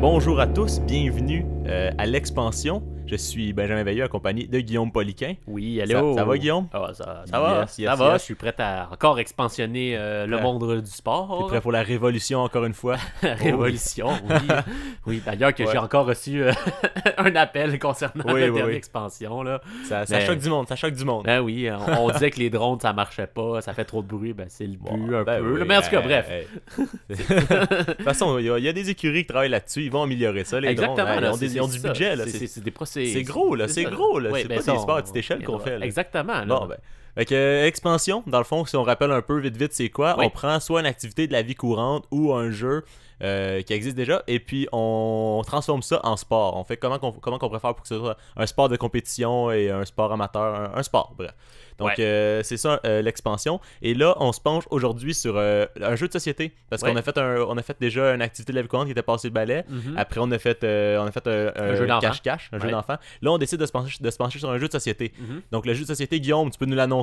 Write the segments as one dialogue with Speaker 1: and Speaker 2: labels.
Speaker 1: Bonjour à tous, bienvenue à l'Expansion. Je suis Benjamin Veilleux accompagné de Guillaume Poliquin.
Speaker 2: Oui, allô.
Speaker 1: Ça va, Guillaume?
Speaker 2: Ah, ça va, ça va. Je suis prêt à encore expansionner le monde du sport.
Speaker 1: T'es prêt pour la révolution encore une fois?
Speaker 2: La révolution, oui. Oui, d'ailleurs que j'ai encore reçu un appel concernant la dernière expansion. Là.
Speaker 1: Ça choque du monde, ça choque du monde.
Speaker 2: Ben oui, on disait que les drones, ça marchait pas, ça fait trop de bruit, ben c'est le but un peu. Oui, mais en tout cas, bref.
Speaker 1: De toute façon, il y a des écuries qui travaillent là-dessus, ils vont améliorer ça, les
Speaker 2: exactement,
Speaker 1: drones.
Speaker 2: là,
Speaker 1: Ils ont du budget. Là. C'est gros, là, c'est gros. Là. C'est pas des sports à petite échelle qu'on fait. Là.
Speaker 2: Exactement. Là.
Speaker 1: Bon, ben. Fait que, expansion, dans le fond, si on rappelle un peu vite, c'est quoi? On prend soit une activité de la vie courante ou un jeu qui existe déjà, et puis on transforme ça en sport. On fait comment qu'on pourrait faire pour que ce soit un sport de compétition et un sport amateur, un sport, bref. Donc, c'est ça l'expansion. Et là, on se penche aujourd'hui sur un jeu de société. Parce qu'on a fait déjà une activité de la vie courante qui était passée le balai. Après, on a fait un
Speaker 2: jeu
Speaker 1: cache-cache, un jeu d'enfant. Là, on décide de se pencher sur un jeu de société. Donc, le jeu de société, Guillaume, tu peux nous l'annoncer?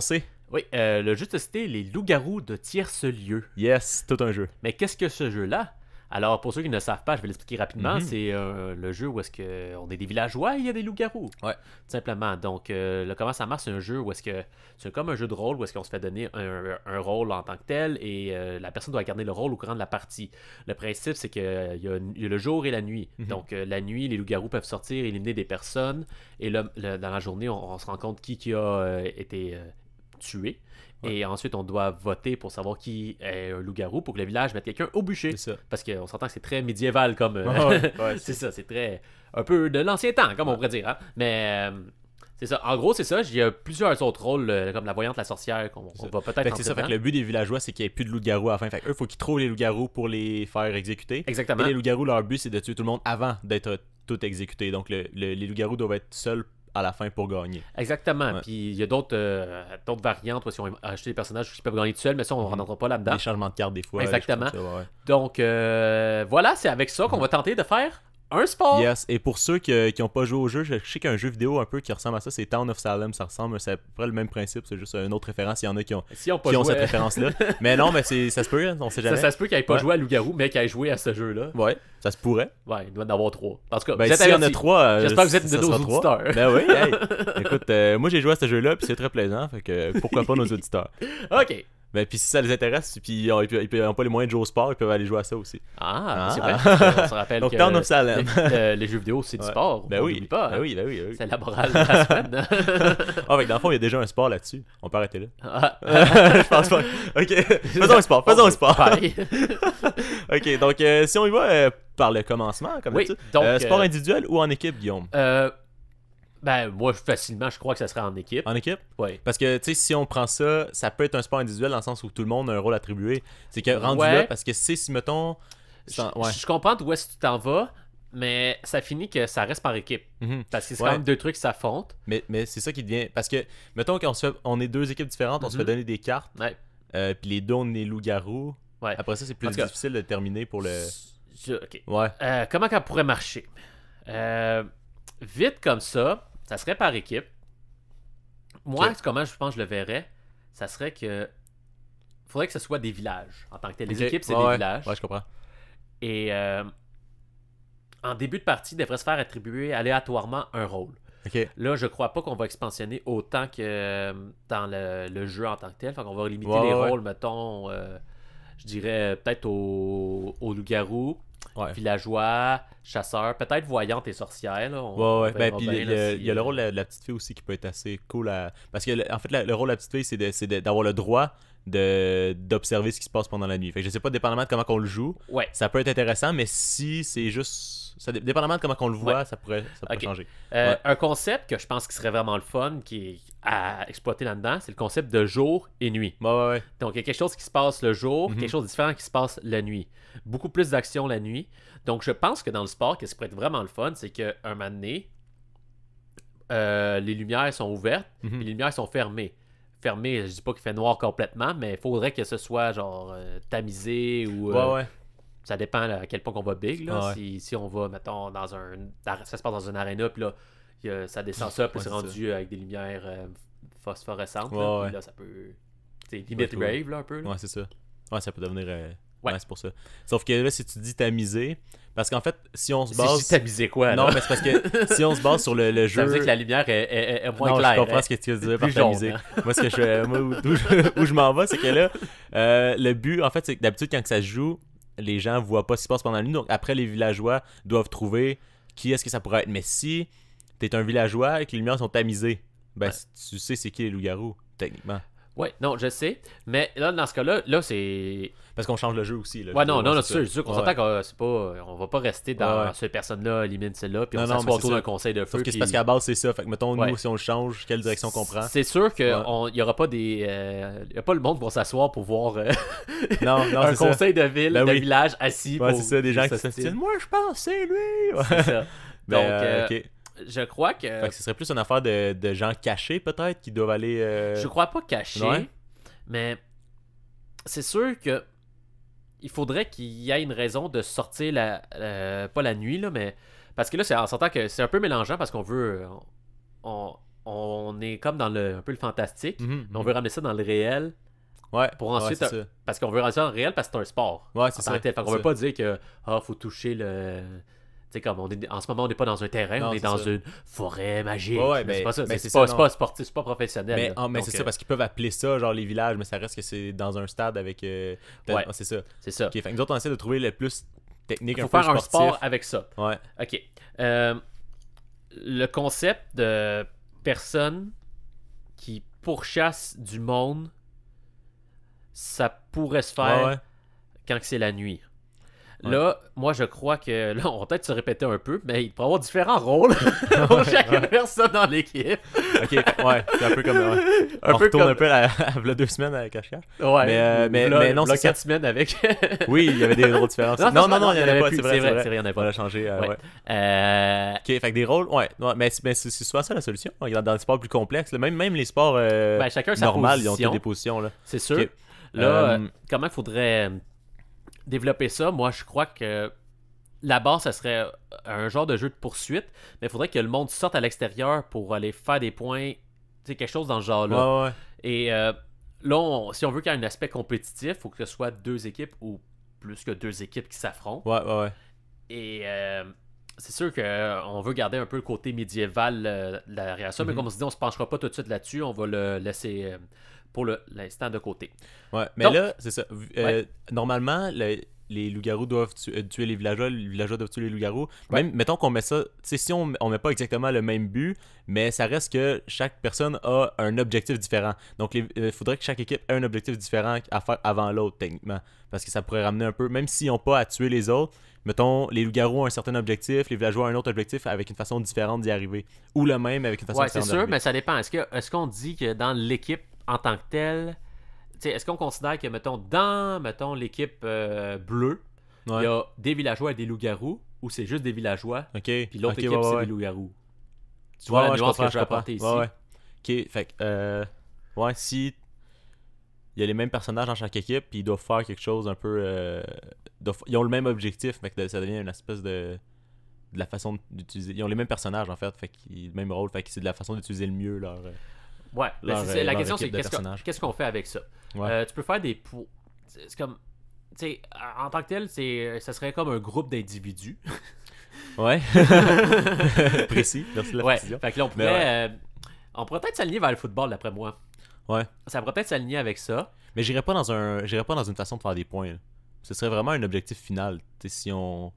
Speaker 2: Oui, le jeu de société, les loups-garous de tierce lieu.
Speaker 1: Yes, tout un jeu.
Speaker 2: Mais qu'est-ce que ce jeu-là? Alors, pour ceux qui ne savent pas, je vais l'expliquer rapidement. C'est le jeu où est-ce qu'on est des villageois et il y a des loups-garous.
Speaker 1: Ouais.
Speaker 2: Tout simplement. Donc, comment ça marche, c'est un jeu où est-ce que c'est comme un jeu de rôle où est-ce qu'on se fait donner un rôle en tant que tel et la personne doit garder le rôle au courant de la partie. Le principe, c'est qu'il y a le jour et la nuit. Donc, la nuit, les loups-garous peuvent sortir, éliminer des personnes et là, dans la journée, on se rend compte qui a été tué. Et ensuite, on doit voter pour savoir qui est un loup-garou pour que le village mette quelqu'un au bûcher.
Speaker 1: C'est ça.
Speaker 2: Parce qu'on s'entend que c'est très médiéval comme... c'est ça, c'est très... Un peu de l'ancien temps, comme on pourrait dire. Hein? Mais c'est ça. En gros, c'est ça. Il y a plusieurs autres rôles, comme la voyante, la sorcière, qu'on va peut-être...
Speaker 1: C'est ça. Fait que le but des villageois, c'est qu'il n'y ait plus de loups-garous à la fin. Fait qu'eux, il faut qu'ils trouvent les loups-garous pour les faire exécuter.
Speaker 2: Exactement.
Speaker 1: Et les loups-garous, leur but, c'est de tuer tout le monde avant d'être tout exécuté. Donc, les loups-garous doivent être seuls à la fin pour gagner.
Speaker 2: Exactement. Puis il y a d'autres variantes où si on acheté des personnages qui peuvent gagner tout seuls, mais ça, on ne rentrera pas là-dedans.
Speaker 1: Des changements de cartes des fois.
Speaker 2: Exactement. Donc, voilà, c'est avec ça qu'on va tenter de faire un sport.
Speaker 1: Yes. Et pour ceux qui n'ont pas joué au jeu, je sais qu'il y a un jeu vidéo un peu qui ressemble à ça, c'est Town of Salem. Ça ressemble, c'est à peu près le même principe, c'est juste une autre référence. Il y en a qui ont cette référence-là. Mais non, mais ça se peut, on sait jamais.
Speaker 2: Ça se peut qu'il n'ait pas joué à Loup-Garou, mais qu'il ait joué à ce jeu-là.
Speaker 1: Ouais, ça se pourrait.
Speaker 2: Ouais, il doit en avoir 3. En tout cas,
Speaker 1: ben, s'il y en a 3,
Speaker 2: j'espère que vous êtes de nos auditeurs.
Speaker 1: Ben oui, hey. Écoute, moi j'ai joué à ce jeu-là, puis c'est très plaisant, fait que pourquoi pas nos auditeurs.
Speaker 2: Ok.
Speaker 1: Ben, puis si ça les intéresse, puis ils n'ont pas les moyens de jouer au sport, ils peuvent aller jouer à ça aussi.
Speaker 2: C'est vrai. On se rappelle
Speaker 1: donc,
Speaker 2: que
Speaker 1: Town of Salem.
Speaker 2: les jeux vidéo, c'est du sport.
Speaker 1: Ben oui.
Speaker 2: Pas.
Speaker 1: Ben oui.
Speaker 2: C'est la morale de la semaine.
Speaker 1: Fait que dans le fond, il y a déjà un sport là-dessus. On peut arrêter là. Je pense pas. Ok, faisons un sport. Ok, donc si on y va par le commencement, comme ça. Sport individuel ou en équipe, Guillaume?
Speaker 2: Ben, moi, facilement, je crois que ça serait en équipe.
Speaker 1: En équipe?
Speaker 2: Oui.
Speaker 1: Parce que, tu sais, si on prend ça, ça peut être un sport individuel dans le sens où tout le monde a un rôle attribué. C'est que rendu là, parce que si mettons...
Speaker 2: Je comprends d'où est-ce que tu t'en vas, mais ça finit que ça reste par équipe. Parce que c'est quand même deux trucs qui s'affrontent.
Speaker 1: Mais c'est ça qui devient... Parce que, mettons qu'on est deux équipes différentes, on se fait donner des cartes, puis les deux, on est loups-garous.
Speaker 2: Ouais.
Speaker 1: Après ça, c'est plus difficile de terminer pour le...
Speaker 2: Ok.
Speaker 1: Ouais.
Speaker 2: Comment ça pourrait marcher? Vite comme ça serait par équipe. Moi, comment je pense que je le verrais, ça serait que faudrait que ce soit des villages en tant que tel. Les équipes, c'est des villages.
Speaker 1: Ouais, je comprends.
Speaker 2: Et en début de partie, il devrait se faire attribuer aléatoirement un rôle.
Speaker 1: Okay.
Speaker 2: Là, je crois pas qu'on va expansionner autant que dans le jeu en tant que tel. Fait qu'on va limiter les rôles, mettons, je dirais peut-être au loup-garou. Villageois, chasseur, peut-être voyante et sorcière. Là,
Speaker 1: ben, puis il y a le rôle de la petite fille aussi qui peut être assez cool. Parce que, en fait, le rôle de la petite fille, c'est d'avoir le droit d'observer ce qui se passe pendant la nuit. Fait que je sais pas, dépendamment de comment on le joue, ça peut être intéressant, mais si c'est juste... dépendamment de comment on le voit, ça pourrait changer.
Speaker 2: Un concept que je pense qui serait vraiment le fun, qui est à exploiter là-dedans, c'est le concept de jour et nuit. Donc, il y a quelque chose qui se passe le jour, quelque chose de différent qui se passe la nuit. Beaucoup plus d'action la nuit. Donc, je pense que dans le sport, ce qui pourrait être vraiment le fun, c'est qu'un moment donné, les lumières sont ouvertes et les lumières sont fermées. Fermées, je dis pas qu'il fait noir complètement, mais il faudrait que ce soit genre tamisé ou... Ça dépend à quel point on va big. Là. Si on va, mettons, ça se passe dans un aréna, puis là, ça descend ça, puis c'est rendu avec des lumières phosphorescentes. Puis là, ça peut... C'est limite rave, là, un peu. Là.
Speaker 1: Ouais, c'est ça. Ouais, ça peut devenir
Speaker 2: Ouais.
Speaker 1: Ouais, c'est pour ça. Sauf que là, si tu dis tamiser, parce qu'en fait, si on se
Speaker 2: Si
Speaker 1: base.
Speaker 2: je dis tamiser quoi, là?
Speaker 1: Non, mais c'est parce que si on se base sur le jeu.
Speaker 2: Ça veut dire que la lumière est moins
Speaker 1: non,
Speaker 2: claire.
Speaker 1: je comprends ce que tu veux dire par
Speaker 2: plus jaune,
Speaker 1: tamiser.
Speaker 2: hein.
Speaker 1: Moi, où je m'en vais, c'est que là, le but, en fait, c'est que d'habitude, quand ça se joue, les gens voient pas ce qui se passe pendant la nuit. Donc, après, les villageois doivent trouver qui est-ce que ça pourrait être. Mais si t'es un villageois et que les lumières sont tamisées, ben, tu sais c'est qui les loups-garous, techniquement.
Speaker 2: Ouais, non, je sais. Mais là, dans ce cas-là, là, c'est.
Speaker 1: Parce qu'on change le jeu aussi. Là,
Speaker 2: Ouais, non, c'est sûr qu'on s'entend
Speaker 1: ouais.
Speaker 2: que c'est pas. On va pas rester dans cette personne-là, élimine celle-là, puis on
Speaker 1: Non,
Speaker 2: s'assoit
Speaker 1: mais
Speaker 2: autour
Speaker 1: c'est
Speaker 2: d'un
Speaker 1: ça.
Speaker 2: conseil de feu.
Speaker 1: Sauf que c'est
Speaker 2: puis-
Speaker 1: parce qu'à la base, c'est ça. Fait que, mettons,
Speaker 2: Ouais.
Speaker 1: nous, si on le change, quelle direction qu'on prend.
Speaker 2: C'est sûr qu'il
Speaker 1: Ouais.
Speaker 2: y aura pas des. Il y a pas le monde pour s'asseoir pour voir
Speaker 1: Non,
Speaker 2: un
Speaker 1: c'est ça.
Speaker 2: conseil de ville,
Speaker 1: Ben
Speaker 2: de
Speaker 1: oui.
Speaker 2: village assis.
Speaker 1: Ouais,
Speaker 2: pour
Speaker 1: c'est ça, des gens qui se
Speaker 2: s'ostiner.
Speaker 1: disent moi, je pense, c'est lui. Ouais.
Speaker 2: C'est ça.
Speaker 1: Ben,
Speaker 2: Donc,
Speaker 1: ok.
Speaker 2: je crois que.
Speaker 1: Fait que ce serait plus une affaire de gens cachés, peut-être, qui doivent aller.
Speaker 2: Je crois pas caché,
Speaker 1: Ouais.
Speaker 2: mais c'est sûr que il faudrait qu'il y ait une raison de sortir pas la nuit, là, mais parce que là, on s'entend que c'est un peu mélangeant parce qu'on veut. On est comme dans un peu le fantastique,
Speaker 1: Mhm,
Speaker 2: mais on veut ramener ça dans le réel
Speaker 1: Ouais.
Speaker 2: pour ensuite.
Speaker 1: Ouais, c'est ça.
Speaker 2: Parce qu'on veut ramener ça dans le réel parce que c'est un sport.
Speaker 1: Ouais, c'est
Speaker 2: en tant
Speaker 1: ça.
Speaker 2: que tel. Fait qu'on
Speaker 1: c'est
Speaker 2: veut pas dire que faut toucher le. Tu sais, comme en ce moment, on n'est pas dans un terrain,
Speaker 1: Non,
Speaker 2: on est
Speaker 1: c'est
Speaker 2: dans
Speaker 1: ça.
Speaker 2: une forêt magique.
Speaker 1: Ouais,
Speaker 2: Mais c'est pas ça.
Speaker 1: mais
Speaker 2: C'est
Speaker 1: c'est
Speaker 2: pas,
Speaker 1: ça,
Speaker 2: c'est
Speaker 1: non.
Speaker 2: pas sportif, c'est pas professionnel.
Speaker 1: Mais,
Speaker 2: là.
Speaker 1: mais
Speaker 2: Donc,
Speaker 1: c'est ça, parce qu'ils peuvent appeler ça, genre les villages, mais ça reste que c'est dans un stade avec.
Speaker 2: Ouais.
Speaker 1: C'est ça.
Speaker 2: c'est ça.
Speaker 1: Ok, fait que nous autres, on essaie de trouver le plus technique,
Speaker 2: Il faut
Speaker 1: un peu
Speaker 2: faire un
Speaker 1: sportif.
Speaker 2: sport avec ça.
Speaker 1: Ouais.
Speaker 2: OK. Le concept de personnes qui pourchassent du monde, ça pourrait se faire
Speaker 1: Ouais, ouais.
Speaker 2: quand c'est la nuit.
Speaker 1: Ouais.
Speaker 2: Là, moi, je crois que... Là, on va peut-être se répéter un peu, mais il pourrait y avoir différents rôles pour chacune personne dans l'équipe.
Speaker 1: Ok, ouais. C'est un peu comme. Ouais.
Speaker 2: Un
Speaker 1: On
Speaker 2: peu
Speaker 1: retourne
Speaker 2: comme...
Speaker 1: un peu à v'là 2 semaines avec Cache-Cache.
Speaker 2: Ouais.
Speaker 1: mais non,
Speaker 2: là,
Speaker 1: c'est ça.
Speaker 2: 4 semaines avec...
Speaker 1: Oui, il y avait des rôles différents.
Speaker 2: Non,
Speaker 1: Non, il y en avait pas,
Speaker 2: plus.
Speaker 1: c'est vrai.
Speaker 2: C'est vrai, il y en avait
Speaker 1: On
Speaker 2: pas.
Speaker 1: a changé.
Speaker 2: Ouais.
Speaker 1: Ouais. Ok, fait que des rôles, ouais. Mais c'est souvent ça la solution. Dans les sports plus complexes, là, même les sports
Speaker 2: Ben, chacun sa
Speaker 1: normaux, ils ont
Speaker 2: position.
Speaker 1: toutes des positions. Là.
Speaker 2: C'est sûr.
Speaker 1: Ok.
Speaker 2: Là, comment il faudrait développer ça? Moi, je crois que la base, ça serait un genre de jeu de poursuite, mais il faudrait que le monde sorte à l'extérieur pour aller faire des points, tu sais, quelque chose dans ce genre-là.
Speaker 1: Ouais.
Speaker 2: Et là, si on veut qu'il y ait un aspect compétitif, il faut que ce soit 2 équipes ou plus que 2 équipes qui s'affrontent.
Speaker 1: Ouais.
Speaker 2: Et c'est sûr qu'on veut garder un peu le côté médiéval derrière ça, mais comme on se dit, on se penchera pas tout de suite là-dessus, on va le laisser pour l'instant de côté.
Speaker 1: Ouais, mais
Speaker 2: Donc-
Speaker 1: là, c'est ça.
Speaker 2: Ouais.
Speaker 1: Normalement, les loups-garous doivent tuer les villageois doivent tuer les loups-garous. Même, mettons qu'on met ça, tu sais, si on met pas exactement le même but, mais ça reste que chaque personne a un objectif différent. Donc, il faudrait que chaque équipe ait un objectif différent à faire avant l'autre, techniquement. Parce que ça pourrait ramener un peu, même s'ils n'ont pas à tuer les autres, mettons, les loups-garous ont un certain objectif, les villageois ont un autre objectif avec une façon différente d'y arriver. Ou le même avec une façon
Speaker 2: Ouais, c'est
Speaker 1: différente
Speaker 2: sûr,
Speaker 1: d'arriver.
Speaker 2: mais ça dépend. Est-ce qu'on dit que dans l'équipe en tant que telle, tu sais, est-ce qu'on considère que, mettons, l'équipe bleue, il
Speaker 1: Ouais.
Speaker 2: y a des villageois et des loups-garous, ou c'est juste des villageois,
Speaker 1: Ok.
Speaker 2: puis l'autre
Speaker 1: Ok,
Speaker 2: équipe,
Speaker 1: ouais,
Speaker 2: c'est
Speaker 1: ouais.
Speaker 2: des loups-garous? Tu vois la nuance que je veux apporter ici?
Speaker 1: Ouais. Ok, fait que, ouais, si il y a les mêmes personnages dans chaque équipe, puis ils doivent faire quelque chose un peu. Ils ont le même objectif, mais que ça devient une espèce de la façon d'utiliser. Ils ont les mêmes personnages en fait le même rôle, fait que c'est de la façon d'utiliser le mieux leur.
Speaker 2: Ouais, ben,
Speaker 1: Leur,
Speaker 2: la
Speaker 1: leur
Speaker 2: question,
Speaker 1: équipe
Speaker 2: c'est
Speaker 1: de personnages.
Speaker 2: qu'est-ce qu'on fait avec ça?
Speaker 1: Ouais.
Speaker 2: Tu peux faire des... C'est comme... Tu sais, en tant que tel, ça serait comme un groupe d'individus.
Speaker 1: Ouais. Précis, merci de la
Speaker 2: Ouais,
Speaker 1: précision.
Speaker 2: fait que là, on pourrait peut-être s'aligner vers le football, d'après moi.
Speaker 1: Ouais.
Speaker 2: Ça pourrait peut-être s'aligner avec ça.
Speaker 1: Mais j'irais pas dans une façon de faire des points. Là. Ce serait vraiment un objectif final. Tu sais, si on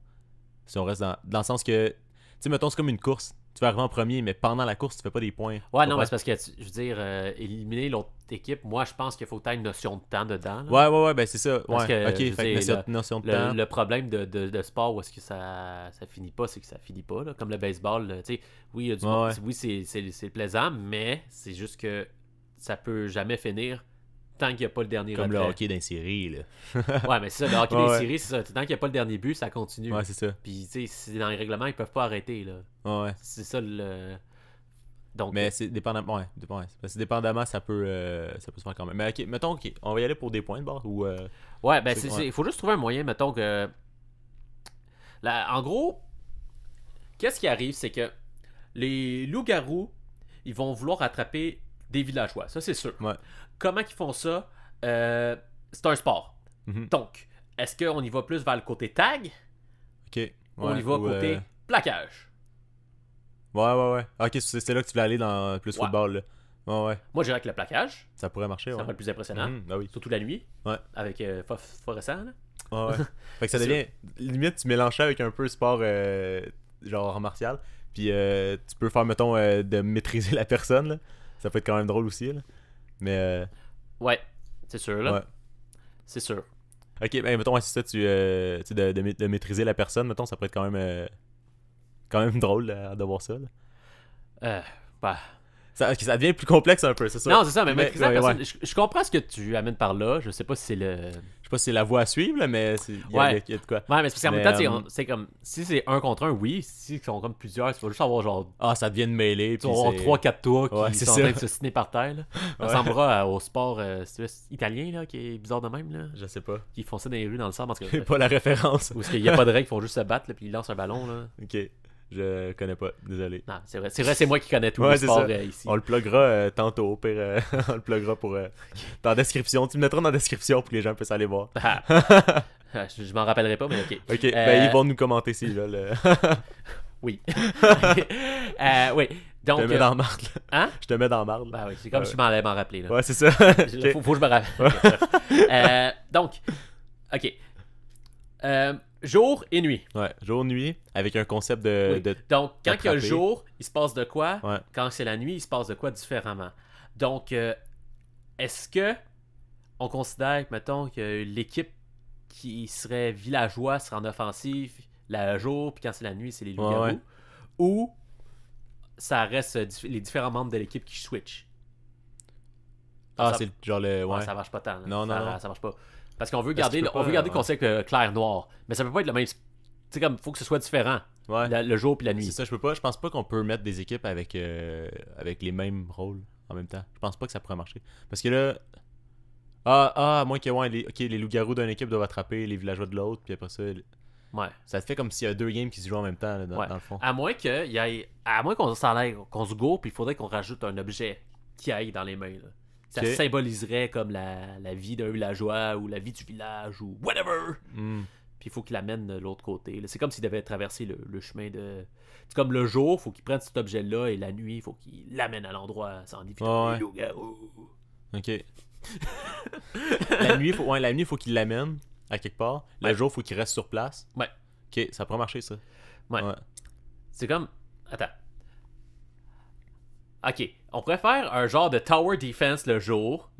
Speaker 1: reste dans le sens que, tu sais, mettons, c'est comme une course. Tu vas arriver en premier, mais pendant la course, tu fais pas des points.
Speaker 2: Ouais, non, mais c'est parce que, je veux dire, éliminer l'autre équipe, moi, je pense qu'il faut que tu aies une notion de temps dedans. Là.
Speaker 1: Ouais, ben c'est ça.
Speaker 2: Parce
Speaker 1: Ouais.
Speaker 2: que,
Speaker 1: Ok,
Speaker 2: je veux
Speaker 1: fait que
Speaker 2: dire,
Speaker 1: notion de temps.
Speaker 2: Le problème de sport où est-ce que ça finit pas, c'est que ça finit pas. Là. Comme le baseball, là, tu sais, oui, il y a du monde,
Speaker 1: Ouais.
Speaker 2: oui, c'est plaisant, mais c'est juste que ça peut jamais finir tant qu'il n'y a pas le dernier
Speaker 1: Comme le
Speaker 2: retrait.
Speaker 1: hockey dans les séries, là.
Speaker 2: Ouais, mais c'est ça, le hockey
Speaker 1: Ouais,
Speaker 2: des
Speaker 1: ouais.
Speaker 2: séries, c'est ça. Tant qu'il n'y a pas le dernier but, ça continue.
Speaker 1: Ouais, c'est ça.
Speaker 2: Puis, tu sais, c'est dans les règlements, ils peuvent pas arrêter, là.
Speaker 1: Ouais.
Speaker 2: C'est ça le. Donc,
Speaker 1: Mais c'est dépendamment. Ouais, parce que dépendamment, ça peut se faire quand même. Mais ok, mettons, ok, on va y aller pour des points de bord ou.
Speaker 2: ouais, ben,
Speaker 1: ouais.
Speaker 2: il faut juste trouver un moyen, mettons que. En gros, qu'est-ce qui arrive, c'est que les loups-garous, ils vont vouloir attraper des villageois, ça c'est sûr.
Speaker 1: Ouais.
Speaker 2: Comment ils font ça? C'est un sport.
Speaker 1: Mhm.
Speaker 2: Donc, est-ce qu'on y va plus vers le côté tag
Speaker 1: Ok.
Speaker 2: ou on y va côté plaquage?
Speaker 1: Ouais. Ok, c'est là que tu voulais aller dans plus football, là. Ouais.
Speaker 2: Moi, je dirais que le plaquage,
Speaker 1: Ça pourrait marcher,
Speaker 2: ça va être le plus impressionnant.
Speaker 1: Ah oui.
Speaker 2: Surtout la nuit.
Speaker 1: Ouais.
Speaker 2: Avec phosphorescent, là.
Speaker 1: Ouais. Fait que ça devient. Limite, tu mélanges ça avec un peu sport genre martial. Puis tu peux faire, mettons, de maîtriser la personne, là. Ça peut être quand même drôle aussi, là. Mais.
Speaker 2: Ouais, c'est sûr, là.
Speaker 1: Ouais.
Speaker 2: C'est sûr.
Speaker 1: Ok, ben mettons, c'est ça, de maîtriser la personne, mettons, ça pourrait être quand même drôle de voir ça, là.
Speaker 2: Bah.
Speaker 1: Ça devient plus complexe un peu, c'est ça?
Speaker 2: Non, c'est ça, mais maîtriser la personne.
Speaker 1: Ouais.
Speaker 2: Je comprends ce que tu amènes par là. Je sais pas si c'est le.
Speaker 1: Je sais pas si c'est la voie à suivre, là, mais il y a de quoi.
Speaker 2: Ouais, mais c'est parce qu'en même temps, c'est comme. Si c'est un contre un, oui. Si ils sont comme plusieurs, tu vas juste avoir genre.
Speaker 1: Ah, ça devient une mêlée.
Speaker 2: Tu vas avoir 3-4 tours qui sont en train de se signer par terre, là. Ça ressemblera au sport italien, là, qui est bizarre de même, là.
Speaker 1: Je sais pas.
Speaker 2: Qui font ça dans les rues, dans le sable.
Speaker 1: J'ai pas la référence.
Speaker 2: Ou est-ce qu'il y a pas de règles, ils font juste se battre, là, puis ils lancent un ballon, là.
Speaker 1: Ok. Je connais pas, désolé.
Speaker 2: Non, c'est vrai, c'est moi qui connais tout le sport ici.
Speaker 1: On le pluggera tantôt, au pire, on le pluggera pour dans la description. Tu me mettras dans la description pour que les gens puissent aller voir.
Speaker 2: Je m'en rappellerai pas, mais ok.
Speaker 1: Ok, ben ils vont nous commenter s'ils veulent.
Speaker 2: Oui. Oui. Donc,
Speaker 1: je te mets dans marde, là.
Speaker 2: Hein?
Speaker 1: Je te mets dans marde.
Speaker 2: Ben oui, c'est comme si je m'allais m'en rappeler, là.
Speaker 1: Ouais, c'est ça.
Speaker 2: Faut que je me rappelle. Donc, ok. Jour et nuit.
Speaker 1: Ouais, jour-nuit, avec un concept
Speaker 2: Donc, quand il y a le jour, il se passe de quoi?
Speaker 1: Ouais.
Speaker 2: Quand c'est la nuit, il se passe de quoi différemment? Donc, est-ce que on considère, mettons, que l'équipe qui serait villageois serait en offensive le jour, puis quand c'est la nuit, c'est les loups-garous?
Speaker 1: Ouais.
Speaker 2: Ou ça reste les différents membres de l'équipe qui switch?
Speaker 1: Ah, c'est genre le...
Speaker 2: Ouais, ça marche pas tant. Là.
Speaker 1: Non.
Speaker 2: Ça marche pas. Parce qu'on veut garder, le concept clair-noir. Mais ça peut pas être le même... Tu sais, comme, faut que ce soit différent.
Speaker 1: Ouais.
Speaker 2: Le jour puis la nuit.
Speaker 1: C'est ça, je pense pas qu'on peut mettre des équipes avec les mêmes rôles en même temps. Je pense pas que ça pourrait marcher. Parce que là... à moins que les loups-garous d'une équipe doivent attraper les villageois de l'autre, puis après ça...
Speaker 2: Ouais.
Speaker 1: Ça te fait comme s'il y a 2 games qui se jouent en même temps, là, dans le fond.
Speaker 2: À moins qu'on qu'on se gourre, puis il faudrait qu'on rajoute un objet qui aille dans les mains. Là. Ça symboliserait comme la vie d'un villageois ou la vie du village ou whatever. Puis il faut qu'il l'amène de l'autre côté. Là. C'est comme s'il devait traverser le chemin de... C'est comme le jour, il faut qu'il prenne cet objet-là, et la nuit, il faut qu'il l'amène à l'endroit sans éviter les loups-garous.
Speaker 1: Ok. La nuit, il faut qu'il l'amène à quelque part. Le jour, il faut qu'il reste sur place.
Speaker 2: Ouais.
Speaker 1: Ok, ça pourrait marcher, ça.
Speaker 2: Ouais. C'est comme... Attends. Ok, on pourrait faire un genre de tower defense le jour,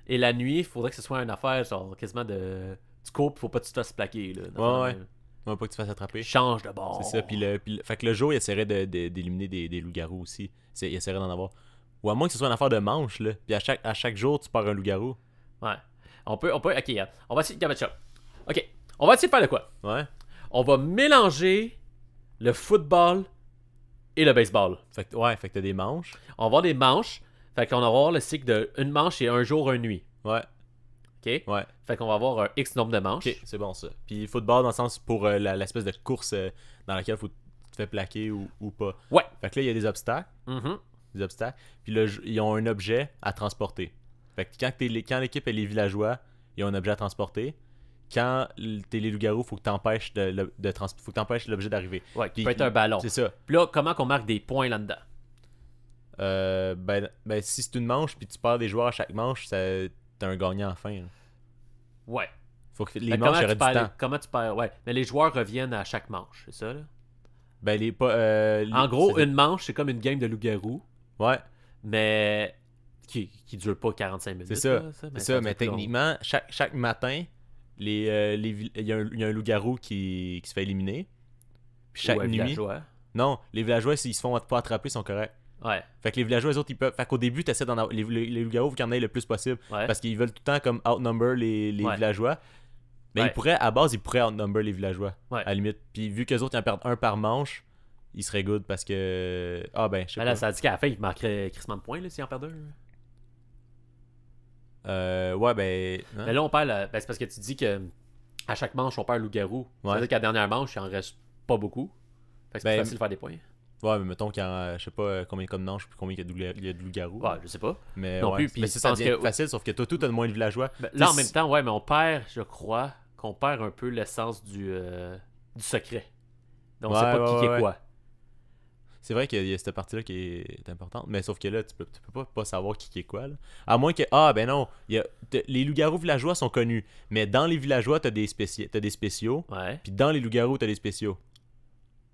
Speaker 2: et la nuit, il faudrait que ce soit une affaire genre quasiment de... Tu cours, faut pas que tu te fasses plaquer. Là,
Speaker 1: ouais. Pas que tu te fasses attraper.
Speaker 2: Change de bord.
Speaker 1: C'est ça, fait que le jour, il essaierait d'éliminer des loups-garous aussi. Il essaierait d'en avoir. Ou à moins que ce soit une affaire de manche, là. Puis à chaque jour, tu pars un loup-garou.
Speaker 2: Ouais. On peut, ok, on va essayer de ça. Ok, on va essayer de faire de quoi?
Speaker 1: Ouais.
Speaker 2: On va mélanger le football et le baseball.
Speaker 1: Fait que t'as des manches.
Speaker 2: On va avoir des manches. Fait qu'on va avoir le cycle de une manche et un jour, une nuit.
Speaker 1: Ouais.
Speaker 2: Ok?
Speaker 1: Ouais.
Speaker 2: Fait qu'on va avoir un X nombre de manches.
Speaker 1: Ok, c'est bon ça. Puis football dans le sens pour l'espèce de course dans laquelle tu te fais plaquer ou pas.
Speaker 2: Ouais.
Speaker 1: Fait que là, il y a des obstacles. Des obstacles. Puis là, ils ont un objet à transporter. Fait que quand l'équipe est les villageois, ils ont un objet à transporter. Quand t'es les loups-garous, faut que t'empêches faut que t'empêches l'objet d'arriver.
Speaker 2: Ouais, qui peut être un ballon.
Speaker 1: C'est ça.
Speaker 2: Puis là, comment qu'on marque des points là-dedans?
Speaker 1: Ben si c'est une manche puis tu perds des joueurs à chaque manche, t'as un gagnant à la fin. Là.
Speaker 2: Ouais.
Speaker 1: Faut que les manches auraient du temps.
Speaker 2: Comment tu perds? Ouais. Mais les joueurs reviennent à chaque manche, c'est ça là?
Speaker 1: Ben
Speaker 2: en gros, une manche, c'est comme une game de loup-garou.
Speaker 1: Ouais.
Speaker 2: Mais qui dure pas 45 minutes.
Speaker 1: C'est ça.
Speaker 2: Là,
Speaker 1: c'est ça, mais techniquement, chaque matin, il y a un loup-garou qui se fait éliminer. Puis chaque nuit.
Speaker 2: Villageois.
Speaker 1: Non, les villageois, s'ils se font pas attraper, ils sont corrects.
Speaker 2: Ouais.
Speaker 1: Fait que les villageois, eux autres, ils peuvent. Fait qu'au début, t'essaies d'en avoir. Les loups-garous, faut qu'il y en ait le plus possible.
Speaker 2: Ouais.
Speaker 1: Parce qu'ils veulent tout le temps comme outnumber les villageois. Mais à base, ils pourraient outnumber les villageois. Ouais. À la limite. Puis vu qu'eux autres, ils en perdent un par manche, ils seraient good parce que. Ah ben, je sais pas.
Speaker 2: Là, ça dit qu'à la fin, ils marqueraient crissement de points là, s'ils en perdent un.
Speaker 1: Ouais, ben.
Speaker 2: Hein? Mais là, on perd. Ben, c'est parce que tu dis que à chaque manche, on perd loup-garou. Ça veut dire qu'à la dernière manche, il en reste pas beaucoup. Fait que c'est plus facile de faire des points.
Speaker 1: Ouais, mais mettons qu'il y a, je sais pas combien il y a de manches puis combien il y a de loups-garous.
Speaker 2: Ouais, je sais pas.
Speaker 1: Mais
Speaker 2: non plus.
Speaker 1: Mais ça devient facile, sauf que toi, tout a de moins de villageois.
Speaker 2: Ben, là, en même temps, ouais, mais on perd, je crois, qu'on perd un peu l'essence du secret. Donc, on sait pas qui est quoi.
Speaker 1: C'est vrai qu'il y a cette partie-là qui est importante, mais sauf que là, tu peux pas savoir qui est quoi. Là. À moins que. Ah, ben non, les loups-garous villageois sont connus, mais dans les villageois, t'as des spéciaux, puis dans les loups-garous, t'as des spéciaux.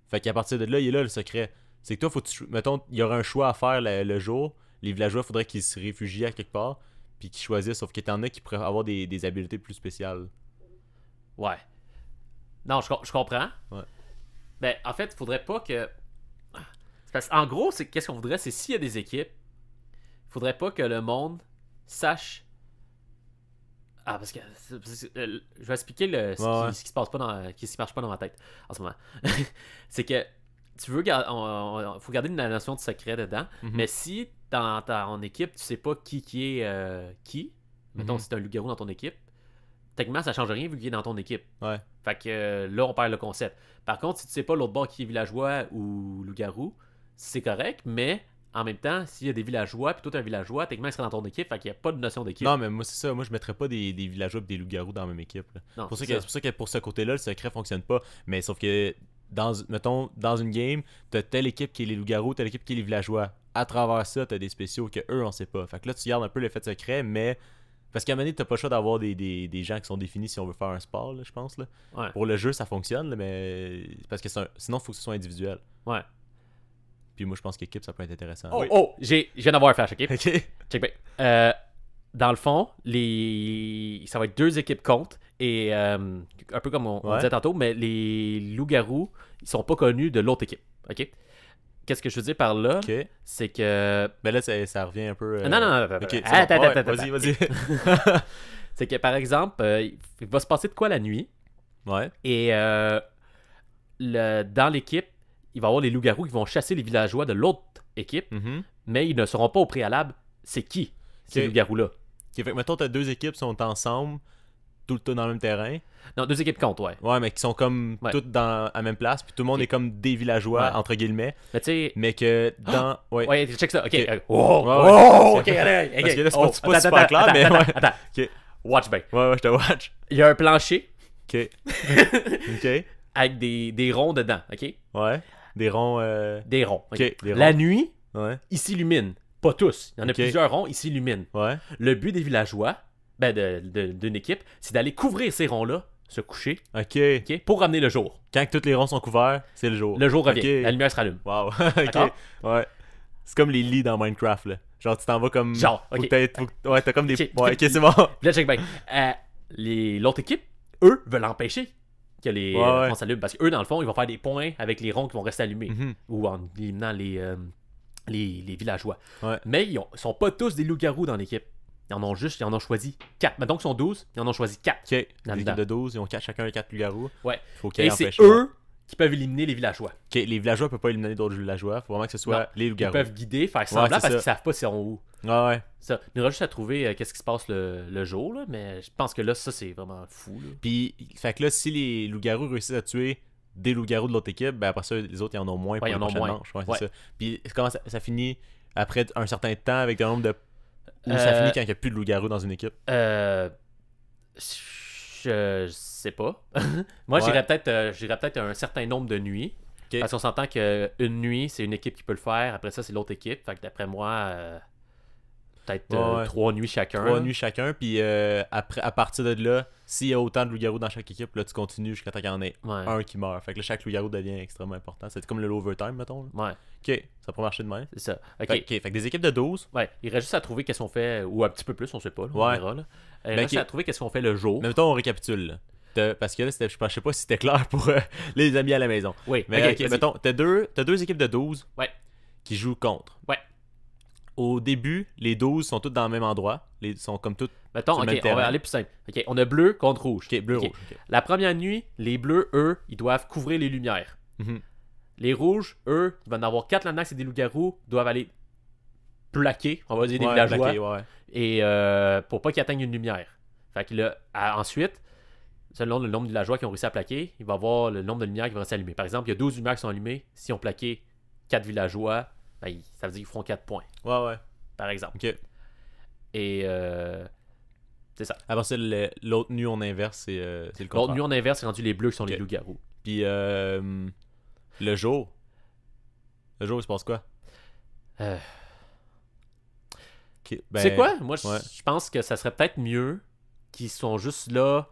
Speaker 1: Fait qu'à partir de là, il est là le secret. C'est que toi, mettons, il y aurait un choix à faire le jour. Les villageois, il faudrait qu'ils se réfugient à quelque part, puis qu'ils choisissent, sauf qu'il y en a qui pourraient avoir des habiletés plus spéciales.
Speaker 2: Ouais. Non, je comprends.
Speaker 1: Ouais.
Speaker 2: Ben, en fait, il faudrait pas que. Parce qu'en gros, qu'est-ce qu'on voudrait, c'est s'il y a des équipes, il faudrait pas que le monde sache. Ah, parce que je vais expliquer ce qui se passe pas qui se marche pas dans ma tête en ce moment. C'est que tu veux faut garder une notion de secret dedans, mais si dans ton équipe, tu sais pas qui est qui, mettons si t'as un loup-garou dans ton équipe, techniquement ça change rien vu qu'il est dans ton équipe.
Speaker 1: Ouais.
Speaker 2: Fait que là on perd le concept. Par contre, si tu sais pas l'autre bord qui est villageois ou loup-garou, c'est correct, mais en même temps, s'il y a des villageois, puis toi t'es un villageois, techniquement il serait dans ton équipe, fait qu'il n'y a pas de notion d'équipe.
Speaker 1: Non, mais moi c'est ça, moi je mettrais pas des villageois et des loups-garous dans la même équipe. C'est pour ça que pour ce côté-là, le secret fonctionne pas. Mais sauf que mettons, dans une game, t'as telle équipe qui est les loups-garous, telle équipe qui est les villageois. À travers ça, t'as des spéciaux que eux on sait pas. Fait que là tu gardes un peu l'effet de secret, mais. Parce qu'à un moment donné, t'as pas le choix d'avoir des gens qui sont définis si on veut faire un sport, là, je pense. Là.
Speaker 2: Ouais.
Speaker 1: Pour le jeu, ça fonctionne, là, mais. Parce que sinon, il faut que ce soit individuel.
Speaker 2: Ouais.
Speaker 1: Puis moi, je pense qu'équipe, ça peut être intéressant.
Speaker 2: Oh, je viens d'avoir un flash, ok?
Speaker 1: Ok.
Speaker 2: Check back. Dans le fond, ça va être 2 équipes contre. Et un peu comme on disait tantôt, mais les loups-garous, ils sont pas connus de l'autre équipe. Ok? Qu'est-ce que je veux dire par là? C'est que.
Speaker 1: Mais là, ça revient un peu.
Speaker 2: Non.
Speaker 1: Okay,
Speaker 2: attends.
Speaker 1: Vas-y.
Speaker 2: C'est que par exemple, il va se passer de quoi la nuit?
Speaker 1: Ouais.
Speaker 2: Et dans l'équipe, il va y avoir les loups-garous qui vont chasser les villageois de l'autre équipe, mais ils ne seront pas au préalable. C'est qui, ces loups-garous-là?
Speaker 1: Ok, fait que mettons, t'as 2 équipes qui sont ensemble, tout le temps dans le même terrain.
Speaker 2: Non, 2 équipes comptent, ouais.
Speaker 1: Ouais, mais qui sont comme toutes à la même place, puis tout le monde est comme des villageois, entre guillemets.
Speaker 2: Mais tu sais.
Speaker 1: Mais que dans.
Speaker 2: Ouais, check ça, ok.
Speaker 1: Ok, allez. Parce que là, c'est pas super clair, mais.
Speaker 2: Attends.
Speaker 1: Ok.
Speaker 2: Watch bien.
Speaker 1: Ouais, je te watch.
Speaker 2: Il y a un plancher.
Speaker 1: Ok.
Speaker 2: Avec des ronds dedans, ok?
Speaker 1: Ouais. Des ronds.
Speaker 2: Des ronds.
Speaker 1: Ok. Des ronds.
Speaker 2: La nuit,
Speaker 1: ils
Speaker 2: s'illuminent. Pas tous. Il y en a plusieurs ronds, ils s'illuminent.
Speaker 1: Ouais.
Speaker 2: Le but des villageois, d'une équipe, c'est d'aller couvrir ces ronds-là, se coucher,
Speaker 1: ok,
Speaker 2: pour ramener le jour.
Speaker 1: Quand tous les ronds sont couverts, c'est le jour.
Speaker 2: Le jour revient. La lumière se rallume.
Speaker 1: Wow. Ok. Ouais. C'est comme les lits dans Minecraft, là. Genre, tu t'en vas comme.
Speaker 2: Genre, ok.
Speaker 1: Ouais, t'as comme des. Ouais, ok, c'est bon.
Speaker 2: Là, check bien. L'autre équipe, eux, veulent empêcher que les ronds s'allument. Parce qu'eux, dans le fond, ils vont faire des points avec les ronds qui vont rester allumés. Ou en éliminant les villageois.
Speaker 1: Ouais.
Speaker 2: Mais ils sont pas tous des loups-garous dans l'équipe. Ils en ont choisi 4. Mais donc, ils sont 12, ils en ont choisi 4.
Speaker 1: Ok. Des équipes de 12, ils ont chacun 4 loups-garous.
Speaker 2: Ouais.
Speaker 1: Faut
Speaker 2: et c'est eux qui peuvent éliminer les villageois.
Speaker 1: Ok, les villageois peuvent pas éliminer d'autres villageois. Faut vraiment que ce soit les loups-garous.
Speaker 2: Ils peuvent guider, faire semblant parce qu'ils savent pas si on où.
Speaker 1: Ouais.
Speaker 2: Ça. Il y aura juste à trouver qu'est-ce qui se passe le jour, là, mais je pense que là, ça, c'est vraiment fou. Là.
Speaker 1: Puis, fait que là, si les loups-garous réussissent à tuer des loups-garous de l'autre équipe, ben après ça, les autres, ils en ont moins pour la prochaine manche. Ouais, c'est ça. Puis, comment ça finit après un certain temps avec un nombre de. Ou ça finit quand il n'y a plus de loups-garous dans une équipe?
Speaker 2: Je sais pas. Moi, j'irais peut-être un certain nombre de nuits. Okay. Parce qu'on s'entend qu'une nuit, c'est une équipe qui peut le faire. Après ça, c'est l'autre équipe. Fait que d'après moi, peut-être 3 nuits chacun.
Speaker 1: 3 nuits chacun. Puis à partir de là, s'il y a autant de loups-garous dans chaque équipe, là, tu continues jusqu'à temps qu'il y en ait un qui meurt. Fait que là, chaque loup-garou devient extrêmement important. C'est comme le overtime, mettons. Là.
Speaker 2: Ouais.
Speaker 1: Ok, ça peut marcher de même.
Speaker 2: C'est ça.
Speaker 1: Fait que des équipes de 12.
Speaker 2: Ouais, il reste juste à trouver qu'est-ce qu'on fait, ou un petit peu plus, on sait pas. Là, on verra, là. Il reste juste à trouver qu'est-ce qu'on fait le jour.
Speaker 1: Mais mettons, on récapitule. Là. Parce que là, je sais pas si c'était clair pour les amis à la maison.
Speaker 2: Oui,
Speaker 1: mais mettons, t'as deux équipes de 12 qui jouent contre.
Speaker 2: Ouais.
Speaker 1: Au début, les 12 sont toutes dans le même endroit. Ils sont comme toutes.
Speaker 2: Mettons, ok, on va aller plus simple. Ok, on a bleu contre rouge.
Speaker 1: Ok, bleu, rouge. Okay.
Speaker 2: La première nuit, les bleus, eux, ils doivent couvrir les lumières. Les rouges, eux, ils vont en avoir 4 là-dedans, c'est des loups-garous, doivent aller plaquer, on va dire des villageois.
Speaker 1: Plaquer,
Speaker 2: et pour pas qu'ils atteignent une lumière. Fait que là, ensuite, selon le nombre de villageois qui ont réussi à plaquer, il va y avoir le nombre de lumières qui vont rester allumées. Par exemple, il y a 12 lumières qui sont allumées. Si on plaqué 4 villageois, ben, ça veut dire qu'ils feront 4 points.
Speaker 1: Ouais.
Speaker 2: Par exemple.
Speaker 1: Ok.
Speaker 2: Et C'est ça.
Speaker 1: Après ça, l'autre nuit en inverse, c'est le
Speaker 2: L'autre
Speaker 1: contraire.
Speaker 2: nuit en inverse, c'est rendu les bleus qui sont les
Speaker 1: Ok.
Speaker 2: loups-garous.
Speaker 1: Puis le jour. Le jour, il se passe quoi?
Speaker 2: Euh,
Speaker 1: Ok,
Speaker 2: Tu sais quoi? Moi,
Speaker 1: ouais.
Speaker 2: je pense que ça serait peut-être mieux qu'ils sont juste là.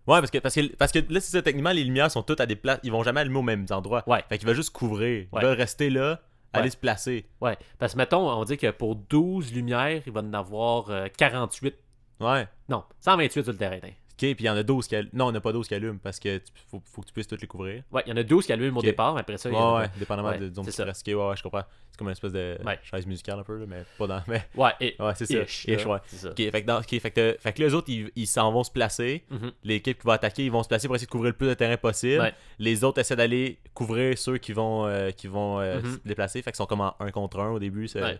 Speaker 1: Ouais, parce que là, c'est ça, techniquement, les lumières sont toutes à des places. Ils vont jamais allumer aux mêmes endroits.
Speaker 2: Ouais.
Speaker 1: Fait qu'ils veulent juste couvrir. Ils
Speaker 2: Ouais.
Speaker 1: veulent rester là, aller
Speaker 2: Ouais.
Speaker 1: se placer.
Speaker 2: Ouais. Parce que, mettons, on dit que pour 12 lumières, il va en avoir 48.
Speaker 1: Ouais.
Speaker 2: Non, 128 sur le terrain.
Speaker 1: Ok, puis il y en a 12 qui allument. Non, il n'y en a pas 12 qui allument parce que faut que tu puisses toutes les couvrir.
Speaker 2: Ouais, il y en a 12 qui allument
Speaker 1: Ok.
Speaker 2: au départ, mais après ça, il y en a
Speaker 1: Ouais,
Speaker 2: pas.
Speaker 1: dépendamment
Speaker 2: Ouais,
Speaker 1: de disons
Speaker 2: c'est
Speaker 1: qui
Speaker 2: ça.
Speaker 1: reste. Ok, ouais, je comprends. C'est comme une espèce de
Speaker 2: Ouais.
Speaker 1: chaise musicale un peu, là, mais pas dans. Mais...
Speaker 2: Ouais, et
Speaker 1: Ouais, c'est ça.
Speaker 2: ish,
Speaker 1: Ish,
Speaker 2: là,
Speaker 1: ouais.
Speaker 2: c'est ça.
Speaker 1: Ok, fait que là, les autres, ils s'en vont se placer.
Speaker 2: Mhm.
Speaker 1: L'équipe qui va attaquer, ils vont se placer pour essayer de couvrir le plus de terrain possible.
Speaker 2: Ouais.
Speaker 1: Les autres essaient d'aller couvrir ceux qui vont
Speaker 2: Mhm.
Speaker 1: se déplacer. Fait qu'ils sont comme en 1 contre 1 au début. C'est
Speaker 2: Ouais.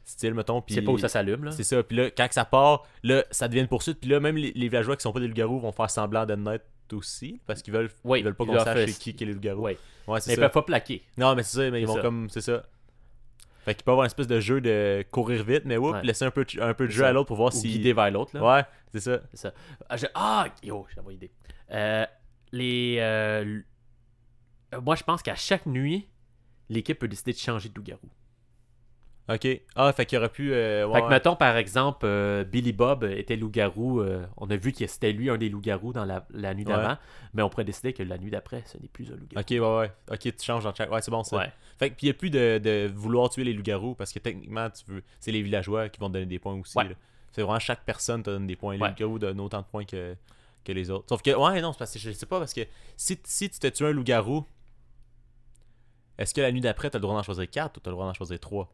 Speaker 1: style, mettons. Puis
Speaker 2: C'est pas où ça s'allume, là.
Speaker 1: c'est ça. Puis là, quand ça part, là, ça devient une poursuite. Puis là, même les villageois qui sont pas des loups-garous vont faire semblant d'être net aussi. Parce qu'ils veulent,
Speaker 2: Oui,
Speaker 1: ils veulent pas
Speaker 2: ils
Speaker 1: qu'on
Speaker 2: leur
Speaker 1: sache
Speaker 2: fait-
Speaker 1: c'est qui est les loups-garous.
Speaker 2: Ouais.
Speaker 1: Ouais,
Speaker 2: Mais
Speaker 1: c'est
Speaker 2: ils
Speaker 1: ça.
Speaker 2: peuvent pas plaquer.
Speaker 1: Non, mais c'est ça. Mais ils
Speaker 2: C'est
Speaker 1: vont
Speaker 2: ça.
Speaker 1: comme. C'est ça. Fait qu'il peut y avoir une espèce de jeu de courir vite, mais
Speaker 2: Ouais.
Speaker 1: laisser un peu de
Speaker 2: C'est
Speaker 1: jeu
Speaker 2: ça.
Speaker 1: à l'autre pour voir
Speaker 2: Ou
Speaker 1: si.
Speaker 2: guider vers l'autre, là.
Speaker 1: Ouais, c'est ça.
Speaker 2: C'est ça. Yo, j'ai une idée. Les. Moi, je pense qu'à chaque nuit, l'équipe peut décider de changer de loup-garou.
Speaker 1: Ok. Ah, fait qu'il aurait pu. Ouais,
Speaker 2: Fait que,
Speaker 1: ouais.
Speaker 2: mettons, par exemple, Billy Bob était loup-garou. On a vu que c'était lui un des loups-garous dans la nuit d'avant.
Speaker 1: Ouais.
Speaker 2: Mais on pourrait décider que la nuit d'après, ce n'est plus un loup-garou.
Speaker 1: Ok, ouais, ouais. Ok, tu changes dans chaque. Ouais, c'est bon ça.
Speaker 2: Ouais.
Speaker 1: Fait que puis il n'y a plus de vouloir tuer les loups-garous parce que techniquement, c'est les villageois qui vont te donner des points aussi.
Speaker 2: Ouais.
Speaker 1: là. C'est vraiment chaque personne te donne des points. Les
Speaker 2: Ouais.
Speaker 1: loups-garous donnent autant de points que les autres. Sauf que, ouais, non, c'est parce que je sais pas, parce que si tu te tues un loup-garou, est-ce que la nuit d'après, tu as le droit d'en choisir 4 ou tu as le droit d'en choisir 3?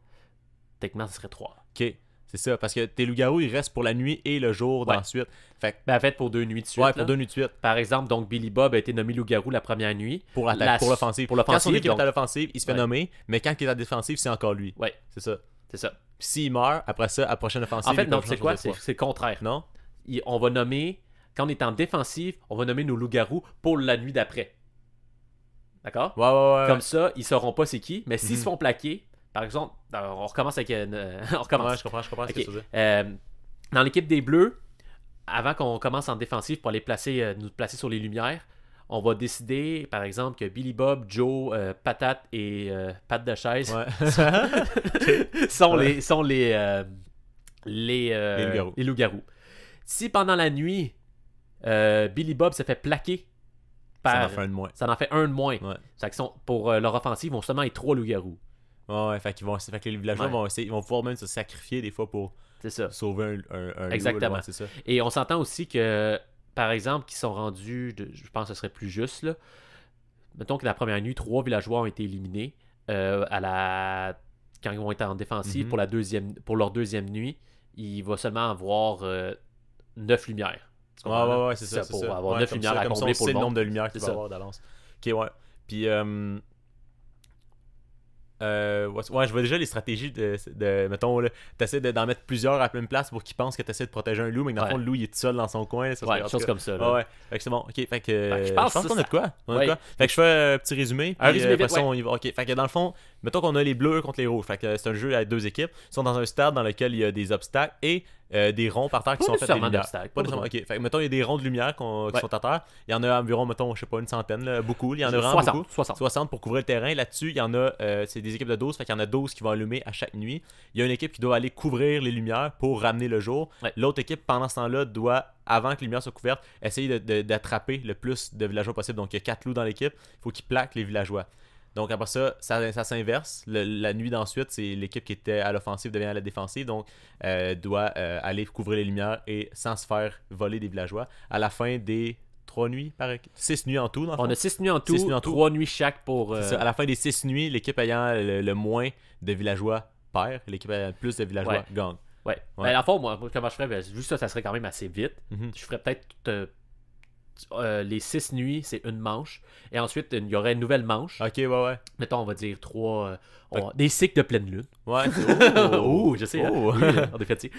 Speaker 2: Techniquement, ce serait 3.
Speaker 1: Ok, c'est ça. Parce que tes loups-garous, ils restent pour la nuit et le jour
Speaker 2: Ouais.
Speaker 1: d'ensuite. Fait que,
Speaker 2: Ben, en fait, pour 2 nuits de suite.
Speaker 1: ouais, pour
Speaker 2: là.
Speaker 1: 2 nuits de suite.
Speaker 2: Par exemple, donc Billy Bob a été nommé loup-garou la première nuit.
Speaker 1: Pour
Speaker 2: La-
Speaker 1: l'offensive.
Speaker 2: pour
Speaker 1: Quand son
Speaker 2: l'offensive,
Speaker 1: équipe
Speaker 2: donc-
Speaker 1: est à l'offensive, il se fait
Speaker 2: Ouais.
Speaker 1: nommer, mais quand il est à la défensive, c'est encore lui.
Speaker 2: Ouais,
Speaker 1: C'est ça.
Speaker 2: c'est ça.
Speaker 1: Puis s'il meurt, après ça, à la prochaine offensive,
Speaker 2: En fait,
Speaker 1: ils
Speaker 2: non,
Speaker 1: peuvent
Speaker 2: c'est quoi?
Speaker 1: choisir
Speaker 2: C'est le contraire.
Speaker 1: trois. Non?
Speaker 2: On va nommer, quand on est en défensive, on va nommer nos loups-garous pour la nuit d'après. D'accord?
Speaker 1: Ouais, ouais, ouais.
Speaker 2: Comme ça, ils sauront pas c'est qui, mais s'ils
Speaker 1: Mhm.
Speaker 2: se font plaquer, par exemple, on recommence avec on recommence.
Speaker 1: Ouais, je comprends ce
Speaker 2: Ok.
Speaker 1: que tu veux dire.
Speaker 2: Dans l'équipe des Bleus, avant qu'on commence en défensive pour aller nous placer sur les lumières, on va décider, par exemple, que Billy Bob, Joe, Patate et Patte de chaise
Speaker 1: Ouais.
Speaker 2: sont
Speaker 1: Ouais.
Speaker 2: les
Speaker 1: loups-garous.
Speaker 2: les loups-garous. Si pendant la nuit, Billy Bob se fait plaquer
Speaker 1: Ça
Speaker 2: par...
Speaker 1: en fait un de moins.
Speaker 2: Ça en fait un de moins.
Speaker 1: Ouais.
Speaker 2: Ça fait qu'ils sont, pour leur offensive, ils vont seulement être 3 loups-garous.
Speaker 1: Ouais, fait que les villageois
Speaker 2: Ouais.
Speaker 1: vont essayer, ils vont pouvoir même se sacrifier des fois pour
Speaker 2: C'est ça.
Speaker 1: sauver un loup,
Speaker 2: Exactement.
Speaker 1: ouais, c'est ça.
Speaker 2: Et on s'entend aussi que, par exemple, qu'ils sont rendus, je pense que ce serait plus juste, là. Mettons que la première nuit, 3 villageois ont été éliminés. Quand ils vont être en défensive
Speaker 1: Mhm.
Speaker 2: pour leur deuxième nuit, il va seulement avoir 9 lumières. Tu
Speaker 1: Ouais,
Speaker 2: comprends, là?
Speaker 1: ouais, ouais, c'est ça.
Speaker 2: Pour
Speaker 1: c'est ça.
Speaker 2: avoir
Speaker 1: Ouais,
Speaker 2: 9
Speaker 1: comme
Speaker 2: lumières
Speaker 1: ça,
Speaker 2: à
Speaker 1: comme ça,
Speaker 2: combler
Speaker 1: on
Speaker 2: pour
Speaker 1: sait
Speaker 2: le
Speaker 1: le
Speaker 2: monde.
Speaker 1: nombre de lumières qu'il
Speaker 2: C'est
Speaker 1: va y
Speaker 2: ça.
Speaker 1: avoir d'avance. Ok, ouais. Puis, ouais, je vois déjà les stratégies mettons, t'essaies d'en mettre plusieurs à la même place pour qu'ils pensent que t'essaies de protéger un loup, mais que dans le
Speaker 2: Ouais.
Speaker 1: fond, le loup, il est tout seul dans son coin. Là, ça
Speaker 2: Ouais,
Speaker 1: serait-
Speaker 2: une chose comme ça. là.
Speaker 1: Ouais, ouais. Fait que c'est bon. Ok, fait que.
Speaker 2: je pense
Speaker 1: qu'on
Speaker 2: que
Speaker 1: a de quoi. On a de
Speaker 2: Ouais.
Speaker 1: quoi. Fait que je fais un petit résumé.
Speaker 2: Un
Speaker 1: puis,
Speaker 2: résumé
Speaker 1: après
Speaker 2: vite,
Speaker 1: ça,
Speaker 2: ouais.
Speaker 1: on y va. Ok, fait que dans le fond, mettons qu'on a les bleus contre les rouges. Fait que c'est un jeu avec 2 équipes. Ils sont dans un stade dans lequel il y a des obstacles et des ronds par terre qui
Speaker 2: Pas
Speaker 1: sont faits de
Speaker 2: nécessairement
Speaker 1: lumière.
Speaker 2: d'obstacles,
Speaker 1: Pas
Speaker 2: pas
Speaker 1: nécessairement. Ok, fait que mettons, il y a des ronds de lumière qui
Speaker 2: Ouais.
Speaker 1: sont à terre. Il y en a environ, mettons, je sais pas, une centaine, là, beaucoup. Il y en a vraiment
Speaker 2: 60,
Speaker 1: beaucoup.
Speaker 2: 60.
Speaker 1: 60 pour couvrir le terrain. Là-dessus, il y en a, c'est des équipes de 12, fait qu'il y en a 12 qui vont allumer à chaque nuit. Il y a une équipe qui doit aller couvrir les lumières pour ramener le jour.
Speaker 2: Ouais.
Speaker 1: L'autre équipe, pendant ce temps-là, doit, avant que les lumières soient couvertes, essayer d'attraper le plus de villageois possible. Donc, il y a 4 loups dans l'équipe. Il faut qu'ils plaquent les villageois. Donc, après ça, ça s'inverse. La nuit d'ensuite, c'est l'équipe qui était à l'offensive devient à la défensive. Donc, doit aller couvrir les lumières et sans se faire voler des villageois. À la fin des 3 nuits, 6 nuits en tout, dans le fond.
Speaker 2: On a 6 nuits en tout,
Speaker 1: Six nuits en tout.
Speaker 2: 3 nuits chaque pour...
Speaker 1: C'est ça. À la fin des 6 nuits, l'équipe ayant le moins de villageois perd, l'équipe ayant le plus de villageois
Speaker 2: Ouais.
Speaker 1: gagne.
Speaker 2: Ouais.
Speaker 1: Ouais.
Speaker 2: Mais à la fois, moi, comment je ferais, vu ça serait quand même assez vite.
Speaker 1: Mhm.
Speaker 2: Je ferais peut-être les 6 nuits, c'est une manche. Et ensuite, il y aurait une nouvelle manche.
Speaker 1: Ok, ouais.
Speaker 2: Mettons, on va dire 3... des cycles de pleine lune.
Speaker 1: Ouais.
Speaker 2: Oh, je sais.
Speaker 1: Oh.
Speaker 2: Hein? Oui, on est fatigué.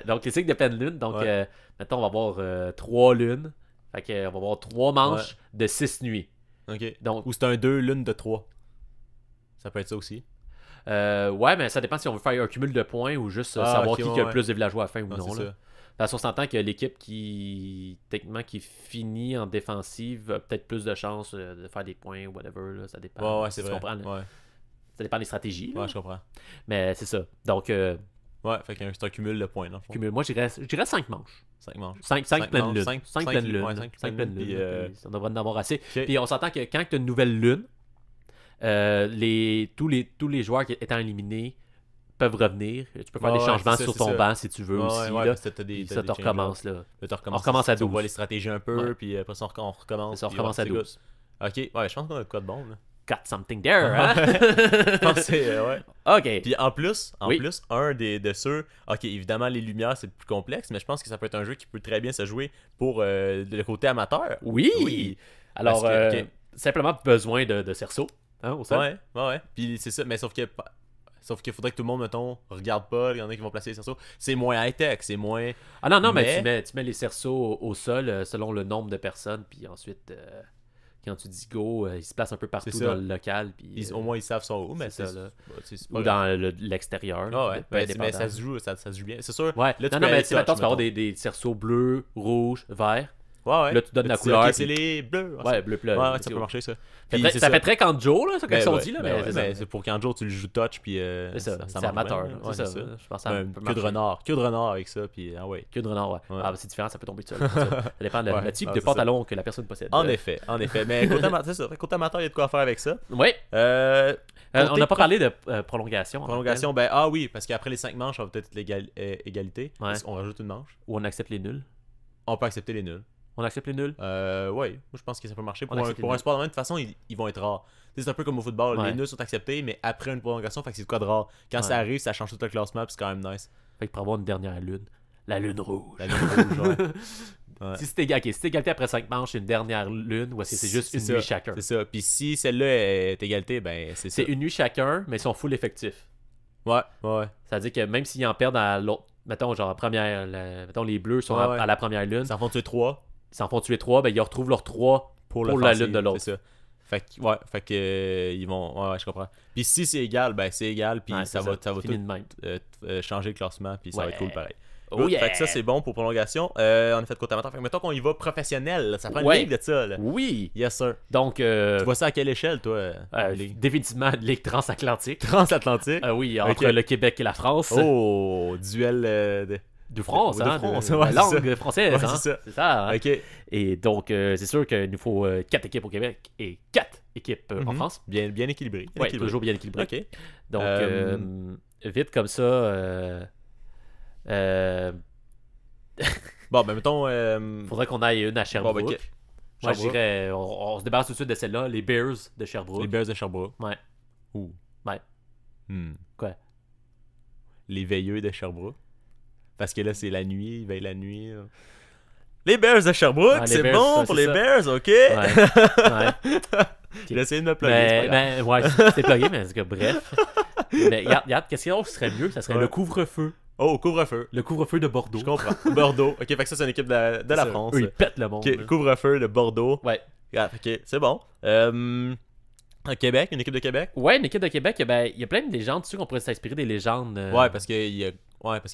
Speaker 2: Donc, les cycles de pleine lune. Donc,
Speaker 1: Ouais.
Speaker 2: mettons, on va avoir 3 lunes. Fait que, on va avoir 3 manches de 6 nuits.
Speaker 1: Ok.
Speaker 2: Donc,
Speaker 1: Ou c'est un 2 lune de 3. Ça peut être ça aussi.
Speaker 2: ouais, mais ça dépend si on veut faire un cumul de points ou juste
Speaker 1: Ah,
Speaker 2: savoir
Speaker 1: ok,
Speaker 2: qui
Speaker 1: ouais,
Speaker 2: a le plus de villageois à la fin ou
Speaker 1: Non,
Speaker 2: non.
Speaker 1: c'est
Speaker 2: Là.
Speaker 1: ça.
Speaker 2: Parce qu'on s'entend que l'équipe techniquement, qui finit en défensive a peut-être plus de chances de faire des points ou whatever. Là, ça dépend.
Speaker 1: Ouais, c'est vrai.
Speaker 2: Ouais. Ça dépend des stratégies. Là.
Speaker 1: Ouais, je comprends.
Speaker 2: Mais c'est ça. Donc,
Speaker 1: ouais, fait que c'est un cumul de points, dans le fond.
Speaker 2: moi, je dirais 5 manches.
Speaker 1: 5 manches.
Speaker 2: 5 pleines lunes. 5 pleines lunes.
Speaker 1: Ouais, 5 pleines lunes.
Speaker 2: Puis, on devrait en avoir assez.
Speaker 1: Okay.
Speaker 2: Puis on s'entend que quand tu as une nouvelle lune, tous les joueurs qui étant éliminés peuvent revenir. Tu peux faire des changements sur ton banc si tu veux aussi.
Speaker 1: Ouais,
Speaker 2: là.
Speaker 1: Ça,
Speaker 2: tu recommences. Là.
Speaker 1: On
Speaker 2: recommence à 12.
Speaker 1: On voit les stratégies un peu, puis après ça, on recommence.
Speaker 2: On recommence à 12.
Speaker 1: Ok, ouais, je pense qu'on a de quoi de bon. Là.
Speaker 2: Got something there, hein?
Speaker 1: Je pense que c'est, ouais.
Speaker 2: Ok.
Speaker 1: Puis en plus, un de ceux... Ok, évidemment, les lumières, c'est plus complexe, mais je pense que ça peut être un jeu qui peut très bien se jouer pour le côté amateur.
Speaker 2: Oui! Alors, simplement besoin de cerceaux, hein, au sol.
Speaker 1: Ouais. Puis c'est ça, mais sauf qu'il faudrait que tout le monde, mettons, regarde pas, il y en a qui vont placer les cerceaux. C'est moins high-tech, c'est moins...
Speaker 2: Ah non, mais tu mets les cerceaux au sol selon le nombre de personnes, puis ensuite... Quand tu dis go, ils se placent un peu partout dans le local. Puis,
Speaker 1: au moins, ils savent son où, mais
Speaker 2: c'est ça. Là.
Speaker 1: C'est
Speaker 2: ou dans l'extérieur.
Speaker 1: Ah ouais, mais ça se joue bien. C'est sûr.
Speaker 2: Ouais.
Speaker 1: Là,
Speaker 2: mais tu peux avoir des cerceaux bleus, rouges, verts.
Speaker 1: Ouais.
Speaker 2: Là, tu donnes la couleur.
Speaker 1: Ok, c'est les bleus.
Speaker 2: Ouais, bleu.
Speaker 1: Ouais, ça peut marcher, ça.
Speaker 2: Ça fait très Kanjo, là, ça, quand ils sont dit.
Speaker 1: Mais c'est pour Kanjo, tu le joues touch, puis
Speaker 2: c'est amateur. C'est ça. Je pense que ça
Speaker 1: queue de renard. Queue de renard avec ça, puis ouais.
Speaker 2: Queue de renard, ouais. Ah, c'est différent, ça peut tomber tout seul. Ça dépend de la type de pantalon que la personne possède.
Speaker 1: En effet. Mais côté amateur, il y a de quoi faire avec ça.
Speaker 2: Oui. On n'a pas parlé de prolongation.
Speaker 1: Prolongation, oui, parce qu'après les 5 manches, on va peut-être égalité. On rajoute une manche.
Speaker 2: Ou on accepte les nuls.
Speaker 1: On peut accepter les nuls.
Speaker 2: On accepte les nuls?
Speaker 1: Oui, moi je pense que ça peut marcher. Pour un sport de même, de toute façon, ils vont être rares. C'est un peu comme au football. Les nuls sont acceptés, mais après une prolongation, fait que c'est de quoi de rare. Quand ça arrive, ça change tout le classement, puis c'est quand même nice.
Speaker 2: Fait que pour avoir une dernière lune, la lune rouge.
Speaker 1: La lune rouge, ouais.
Speaker 2: Si c'est égalité après 5 manches, une dernière lune, ou est-ce que c'est juste une nuit chacun?
Speaker 1: C'est ça. Puis si celle-là est égalité, ben c'est ça.
Speaker 2: C'est une nuit chacun, mais ils sont full effectifs.
Speaker 1: Ouais.
Speaker 2: Ça veut dire que même s'ils en perdent à l'autre, mettons, genre mettons, les bleus sont à la première lune.
Speaker 1: Ils en font tuer 3.
Speaker 2: Ils en font tuer 3, ben ils retrouvent leurs 3 pour la lune de l'autre.
Speaker 1: C'est ça. Fait que ils vont. Ouais, je comprends. Puis si c'est égal, ben c'est égal, puis ça va tout changer le classement, puis ça va être cool pareil.
Speaker 2: Oh yeah.
Speaker 1: Fait que ça c'est bon pour prolongation. On a fait côté amateur. Fait que mettons qu'on y va professionnel, là. Ça prend une ligue de ça. Là.
Speaker 2: Oui.
Speaker 1: Yes sir.
Speaker 2: Donc
Speaker 1: tu vois ça à quelle échelle toi
Speaker 2: définitivement ligue transatlantique.
Speaker 1: Transatlantique.
Speaker 2: Oui, entre le Québec et la France.
Speaker 1: Oh, duel
Speaker 2: de France,
Speaker 1: de
Speaker 2: langue française,
Speaker 1: c'est ça.
Speaker 2: Hein? Ok. Et donc, c'est sûr qu'il nous faut 4 équipes au Québec et 4 équipes en France.
Speaker 1: Bien équilibré.
Speaker 2: Toujours bien équilibré.
Speaker 1: Ok.
Speaker 2: Donc, vite comme ça...
Speaker 1: Bon, ben mettons...
Speaker 2: Faudrait qu'on aille une à Sherbrooke.
Speaker 1: Bon,
Speaker 2: Moi, je dirais... On se débarrasse tout de suite de celle-là, les Bears de Sherbrooke.
Speaker 1: Les Bears de Sherbrooke.
Speaker 2: Ouais.
Speaker 1: Ouh.
Speaker 2: Ouais. Quoi?
Speaker 1: Les veilleux de Sherbrooke. Parce que là, c'est la nuit, ils veillent la nuit. Les Bears de Sherbrooke, c'est Bears, bon pour les Bears, ok?
Speaker 2: Ouais.
Speaker 1: J'ai essayé de me plugger.
Speaker 2: Ouais, c'est plugué, mais c'est que bref. Mais regarde, qu'est-ce qui serait mieux? Ça serait le couvre-feu.
Speaker 1: Oh, couvre-feu.
Speaker 2: Le couvre-feu de Bordeaux.
Speaker 1: Je comprends. Bordeaux. Ok, fait que ça, c'est une équipe de la France.
Speaker 2: Eux, ils pètent le monde.
Speaker 1: Okay, couvre-feu de Bordeaux.
Speaker 2: Ouais.
Speaker 1: Ok, c'est bon. Québec, une équipe de Québec?
Speaker 2: Ouais, une équipe de Québec, il y a plein de légendes. Tu sais qu'on pourrait s'inspirer des légendes.
Speaker 1: Ouais, parce qu'il y a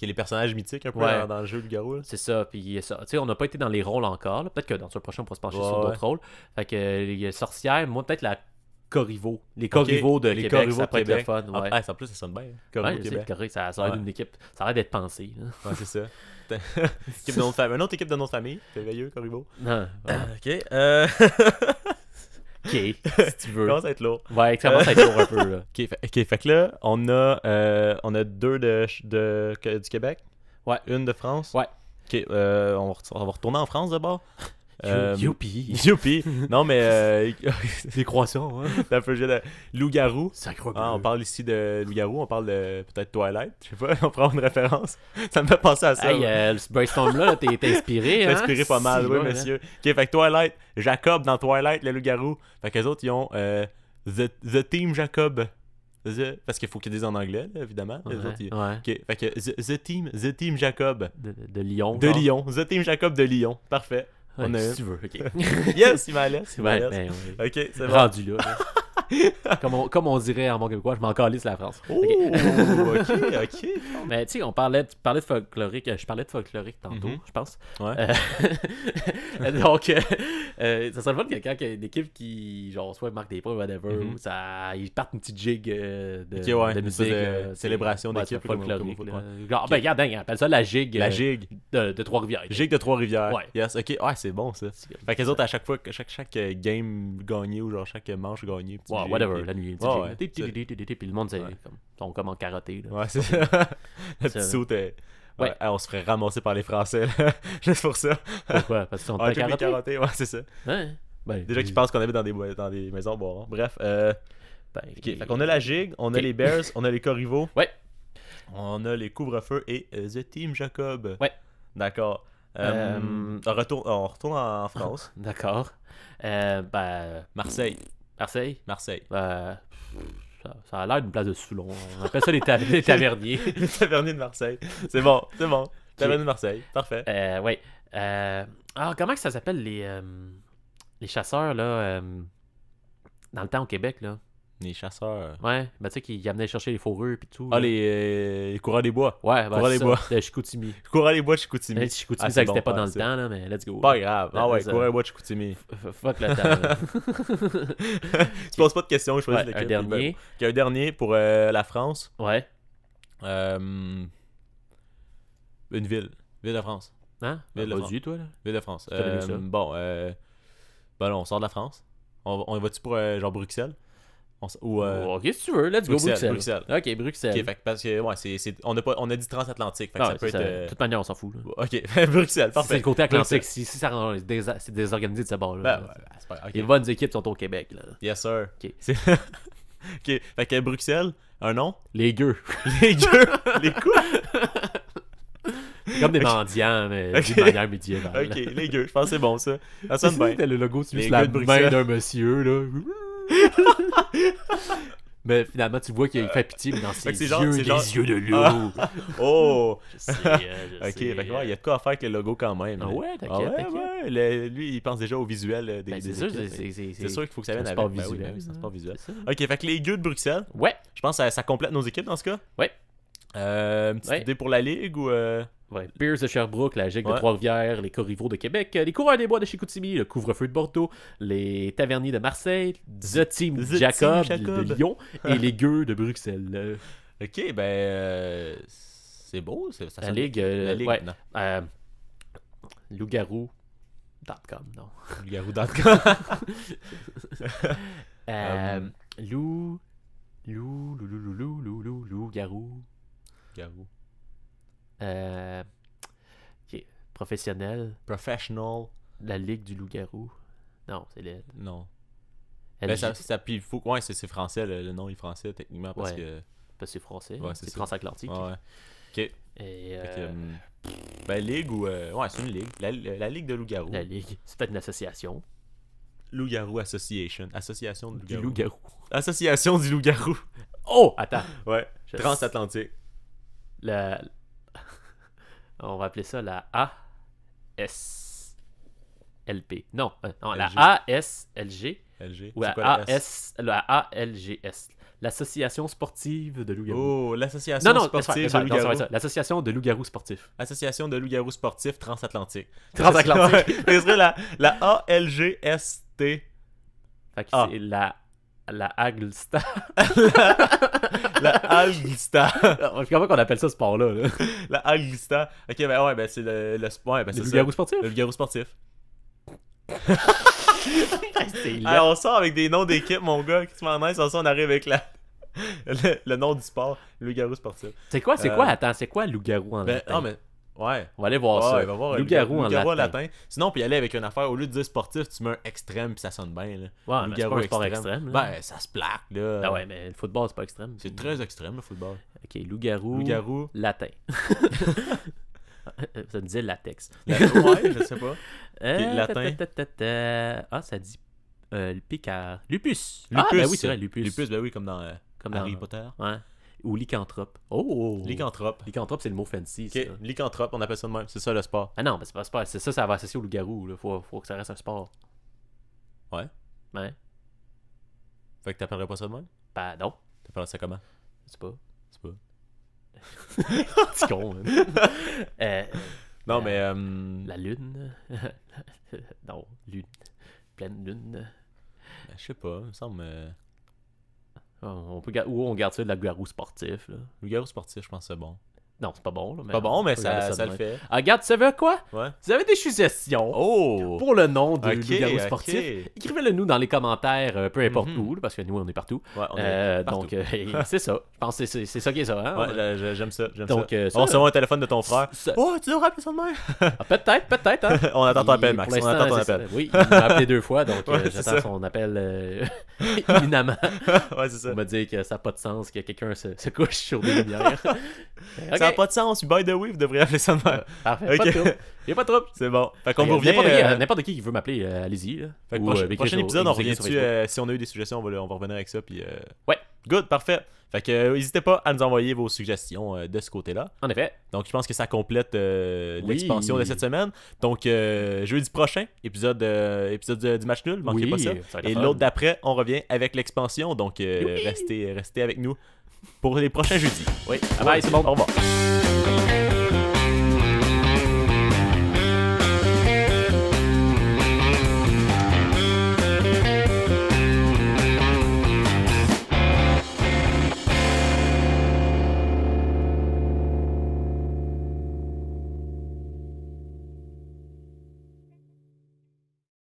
Speaker 1: les personnages mythiques un peu dans le jeu du garou.
Speaker 2: C'est ça. Puis ça. Tu sais, on n'a pas été dans les rôles encore. Là. Peut-être que dans le prochain, on pourra se pencher sur d'autres rôles. Fait que les sorcières, moi, peut-être la Corriveau. Les Corriveau de Québec,
Speaker 1: Corriveau
Speaker 2: ça peut être le fun. Ouais.
Speaker 1: En plus, ça sonne bien.
Speaker 2: Corriveau Québec. Ça a l'air d'une équipe. Ça a l'air d'être pensé.
Speaker 1: Ouais, c'est ça. Une autre équipe de notre famille. C'est veilleux, Corriveau.
Speaker 2: Non.
Speaker 1: Ok.
Speaker 2: Ok, si tu veux.
Speaker 1: Ça commence à être lourd.
Speaker 2: Ouais, ça commence à être lourd un peu. Là.
Speaker 1: Ok, fait que là, on a 2 du Québec.
Speaker 2: Ouais.
Speaker 1: Une de France.
Speaker 2: Ouais.
Speaker 1: Ok, on va retourner en France d'abord.
Speaker 2: Youpi.
Speaker 1: Non, mais...
Speaker 2: des croissants, hein.
Speaker 1: C'est un peu de loup-garou.
Speaker 2: Sacre
Speaker 1: on parle ici de loup-garou, on parle de peut-être Twilight. Je sais pas, on prend une référence. Ça me fait penser à ça.
Speaker 2: Hey, ce brainstorm-là, t'es inspiré, hein?
Speaker 1: T'es inspiré pas mal, oui, monsieur. Ok, fait que Twilight, Jacob dans Twilight, le loup-garou. Fait qu'eux autres, ils ont The Team Jacob. Parce qu'il faut qu'ils disent en anglais, là, évidemment.
Speaker 2: Ouais,
Speaker 1: autres,
Speaker 2: ouais.
Speaker 1: Ok, fait que The Team Jacob.
Speaker 2: De Lyon.
Speaker 1: De Lyon. The Team Jacob de Lyon. Parfait.
Speaker 2: Ouais, si tu veux, ok.
Speaker 1: Yes, il m'a laissé.
Speaker 2: Ouais,
Speaker 1: Ok, c'est bon.
Speaker 2: Rendu là. Comme on dirait en bon québécois, je m'en calisse la France.
Speaker 1: Oh, ok.
Speaker 2: Mais tu sais, tu parlais de folklorique. Je parlais de folklorique tantôt, je pense.
Speaker 1: Ouais.
Speaker 2: Donc, ça serait le fun que quand il y a une équipe qui, genre, soit marque des points ou whatever, ou ils partent une petite jig de musique.
Speaker 1: Célébration d'équipe.
Speaker 2: Folklorique. Genre, ben, regarde, on appelle ça la gig.
Speaker 1: La gigue.
Speaker 2: De Trois-Rivières.
Speaker 1: Gigue de Trois-Rivières.
Speaker 2: Ouais.
Speaker 1: Yes, ok. Ouais, c'est bon ça. Fait que les autres, à chaque fois, chaque game gagné ou genre chaque manche gagné.
Speaker 2: Ouais, whatever, la nuit.
Speaker 1: Ouais.
Speaker 2: Puis le monde, sont comme en karaté. Là.
Speaker 1: Ouais, c'est ça. Le petit saut, ouais, on se ferait ramasser par les Français, là. Juste pour ça.
Speaker 2: Pourquoi? Parce qu'ils sont pas
Speaker 1: karaté. Ouais, c'est ça.
Speaker 2: Ouais. Ben,
Speaker 1: déjà qu'ils pensent qu'on habite dans des maisons boiron. Bref. Ok, fait qu'on a la gigue, on a les Bears, on a les Corriveau.
Speaker 2: Ouais.
Speaker 1: On a les Couvre-feu et The Team Jacob.
Speaker 2: Ouais.
Speaker 1: D'accord. On retourne en France.
Speaker 2: D'accord.
Speaker 1: Marseille.
Speaker 2: Marseille?
Speaker 1: Marseille.
Speaker 2: Ça a l'air d'une place de Soulon. On appelle ça les taverniers.
Speaker 1: Les taverniers de Marseille. C'est bon. Taverniers de Marseille. Parfait.
Speaker 2: Ouais. Alors, comment que ça s'appelle les chasseurs, là, dans le temps au Québec, là?
Speaker 1: Les chasseurs.
Speaker 2: Ouais, ben tu sais, qui amenaient chercher les fourrures et tout.
Speaker 1: Ah, les coureurs des bois.
Speaker 2: Ouais, ben
Speaker 1: coureurs des bois.
Speaker 2: De Chicoutimi.
Speaker 1: Coureurs des bois de Chicoutimi.
Speaker 2: Chicoutimi, ça n'existait pas dans le temps, là, mais let's go.
Speaker 1: Pas grave. Ah ouais, coureurs des bois de Chicoutimi.
Speaker 2: Fuck le temps.
Speaker 1: Tu poses pas de questions, je choisis
Speaker 2: un dernier.
Speaker 1: Un dernier pour la France.
Speaker 2: Ouais.
Speaker 1: Une ville. Ville de France.
Speaker 2: Hein?
Speaker 1: Ville de France.
Speaker 2: Toi, là?
Speaker 1: Ville de France.
Speaker 2: Bon,
Speaker 1: on sort de la France. On va-tu pour genre Bruxelles?
Speaker 2: Ok, si tu veux, let's go Bruxelles. Ok, Bruxelles.
Speaker 1: Ok, parce que on a dit transatlantique. Fait que ça peut être.
Speaker 2: De toute manière, on s'en fout. Là.
Speaker 1: Ok, Bruxel, parfait.
Speaker 2: C'est le côté atlantique. Si ça rend c'est désorganisé de ce bord-là.
Speaker 1: Ben, ouais, c'est pas grave.
Speaker 2: Les bonnes équipes sont au Québec. Là.
Speaker 1: Yes, sir.
Speaker 2: Ok.
Speaker 1: Ok, fait que Bruxelles, un nom?
Speaker 2: Les gueux.
Speaker 1: Les gueux? Les quoi?
Speaker 2: Comme des mendiants, mais d'une manière médiévale.
Speaker 1: Ok, les gueux, je pense que c'est bon ça. Ça sonne bien.
Speaker 2: Le logo, c'est juste
Speaker 1: la
Speaker 2: main d'un monsieur, là. Mais finalement, tu vois qu'il fait pitié, mais dans ses yeux, des yeux de loup.
Speaker 1: Oh!
Speaker 2: Je sais.
Speaker 1: Ok, fait que il y a de quoi à faire avec le logo quand même.
Speaker 2: Ah ouais, t'inquiète.
Speaker 1: Ouais. Lui, il pense déjà au visuel des
Speaker 2: c'est sûr, c'est
Speaker 1: sûr qu'il faut que ça vienne avec.
Speaker 2: sport visuel.
Speaker 1: C'est un sport visuel. Ok, fait que les gueux de Bruxelles.
Speaker 2: Ouais.
Speaker 1: Je pense que ça complète nos équipes dans ce cas.
Speaker 2: Ouais.
Speaker 1: Une petite idée pour la ligue ou...
Speaker 2: Ouais. Bears de Sherbrooke, la Gigue de Trois-Rivières, les Corriveau de Québec, les Coureurs des Bois de Chicoutimi, le Couvre-feu de Bordeaux, les Taverniers de Marseille, The Team Jacob de Lyon et les Gueux de Bruxelles.
Speaker 1: Ok, ben c'est beau.
Speaker 2: La Ligue, ouais. Loup-garou.com, non.
Speaker 1: Loup-garou.com.
Speaker 2: Loup-garou.
Speaker 1: Garou.
Speaker 2: Ok. Professionnel.
Speaker 1: Professional.
Speaker 2: La Ligue du Loup-garou. Non, c'est le.
Speaker 1: Non. Ben, puis faut... Ouais, c'est français, le nom est français techniquement parce que.
Speaker 2: Parce que c'est français.
Speaker 1: Ouais,
Speaker 2: c'est transatlantique.
Speaker 1: Ouais. Ok.
Speaker 2: Et
Speaker 1: ben, Ligue ou. Ouais, c'est une ligue. La Ligue de Loup-garou.
Speaker 2: La Ligue. C'est peut-être une association.
Speaker 1: Loup-garou Association. Association de
Speaker 2: du loup-garou.
Speaker 1: Association du loup-garou.
Speaker 2: Oh! Attends.
Speaker 1: Ouais. Transatlantique.
Speaker 2: On va appeler ça la ASLP. Non, la ASLG.
Speaker 1: LG.
Speaker 2: Ou la ALGS. L'Association sportive de loup-garou.
Speaker 1: Oh, l'association sportive de loup-garou.
Speaker 2: L'Association de loup-garou sportif.
Speaker 1: Association de loup-garou sportif transatlantique.
Speaker 2: Transatlantique.
Speaker 1: Ce serait la ALGST.
Speaker 2: Fait que c'est la Aglsta.
Speaker 1: La Aglsta.
Speaker 2: Comment qu'on appelle ça, ce sport-là? Là?
Speaker 1: La Aglsta. Ok, ben ouais, ben c'est le sport. Ben,
Speaker 2: le loup-garou sportif?
Speaker 1: Le loup-garou sportif.
Speaker 2: Alors,
Speaker 1: on sort avec des noms d'équipe, mon gars. Qu'est-ce que tu m'en aides? On arrive avec le nom du sport, le loup-garou sportif.
Speaker 2: C'est quoi? Attends, c'est quoi loup-garou en latin?
Speaker 1: Non, mais... Ouais.
Speaker 2: On va aller voir ça.
Speaker 1: Loup-garou en latin. Sinon, puis aller avec une affaire, au lieu de dire sportif, tu mets un extrême puis ça sonne bien. Là.
Speaker 2: Ouais, mais c'est pas un sport extrême.
Speaker 1: Ben, ça se plaque, là.
Speaker 2: Ah ouais, mais le football, c'est pas extrême.
Speaker 1: C'est très extrême, le football.
Speaker 2: Ok, loup-garou. Latin. Ça me disait latex.
Speaker 1: Ouais, je sais pas. Latin.
Speaker 2: Ah, ça dit le Picard. Lupus.
Speaker 1: Ah,
Speaker 2: ben oui, c'est vrai, Lupus.
Speaker 1: Lupus, ben oui, comme dans Harry Potter.
Speaker 2: Ouais. Ou lycanthrope. Oh!
Speaker 1: Lycanthrope.
Speaker 2: Lycanthrope, c'est le mot fancy.
Speaker 1: Ok, lycanthrope, on appelle ça de même. C'est ça le sport.
Speaker 2: Ah non, mais c'est pas sport. C'est ça va associer au loup-garou. Faut que ça reste un sport.
Speaker 1: Ouais.
Speaker 2: Ouais.
Speaker 1: Fait que t'appellerais pas ça de même?
Speaker 2: Ben non.
Speaker 1: T'appellerais ça comment?
Speaker 2: Je sais pas.
Speaker 1: C'est pas.
Speaker 2: Petit con.
Speaker 1: Non, mais.
Speaker 2: La lune. Non, lune. Pleine lune.
Speaker 1: Ben, je sais pas, il me semble.
Speaker 2: On peut ou on garde ça de la garou sportif. Là.
Speaker 1: Le garou sportif, je pense que c'est bon.
Speaker 2: Non, c'est pas bon. Là, mais
Speaker 1: Pas bon,
Speaker 2: on
Speaker 1: mais
Speaker 2: peut garder
Speaker 1: ça
Speaker 2: de
Speaker 1: le
Speaker 2: même.
Speaker 1: fait.
Speaker 2: Ah, regarde, tu savais quoi?
Speaker 1: Ouais.
Speaker 2: Vous avez des suggestions
Speaker 1: Oh!
Speaker 2: pour le nom de
Speaker 1: Ok,
Speaker 2: garou
Speaker 1: ok.
Speaker 2: sportif. Écrivez-le nous dans les commentaires, peu importe où, là, parce que nous, on est partout.
Speaker 1: Ouais, on est partout.
Speaker 2: Donc, c'est ça. Je pense que c'est ça qui est ça. Hein?
Speaker 1: Ouais, j'aime ça.
Speaker 2: Donc,
Speaker 1: On recevra un téléphone de ton frère. Oh, tu devrais appeler ça de même.
Speaker 2: Ah, peut-être. Hein?
Speaker 1: On attend ton appel,
Speaker 2: Pour
Speaker 1: Max. On
Speaker 2: l'instant,
Speaker 1: attend ton
Speaker 2: c'est
Speaker 1: appel.
Speaker 2: ça. Oui, il m'a appelé 2 fois, donc
Speaker 1: Ouais, c'est
Speaker 2: j'attends
Speaker 1: ça.
Speaker 2: son appel imminemment.
Speaker 1: Ouais, c'est ça.
Speaker 2: Pour me dire que ça n'a pas de sens que quelqu'un se couche sur des lumières.
Speaker 1: Ça n'a pas de sens. By the way, vous devriez appeler ça de même.
Speaker 2: Parfait,
Speaker 1: Ok.
Speaker 2: pas de trouble. Il n'y a pas de trouble.
Speaker 1: C'est bon. Fait qu'on vous revient.
Speaker 2: N'importe qui veut m'appeler, allez-y. Là.
Speaker 1: Fait que
Speaker 2: Ou,
Speaker 1: prochain épisode, on revient
Speaker 2: sur
Speaker 1: dessus.
Speaker 2: Facebook.
Speaker 1: Si on a eu des suggestions, on va revenir avec ça. Puis,
Speaker 2: Ouais.
Speaker 1: Good, parfait. Fait que n'hésitez pas à nous envoyer vos suggestions de ce côté-là.
Speaker 2: En effet.
Speaker 1: Donc, je pense que ça complète l'expansion de cette semaine. Donc, jeudi prochain, épisode du match nul. Manquez pas ça.
Speaker 2: va être
Speaker 1: Et
Speaker 2: fun.
Speaker 1: l'autre d'après, on revient avec l'expansion. Donc, restez avec nous pour les prochains jeudis.
Speaker 2: Oui, bye, c'est bon.
Speaker 1: Au revoir.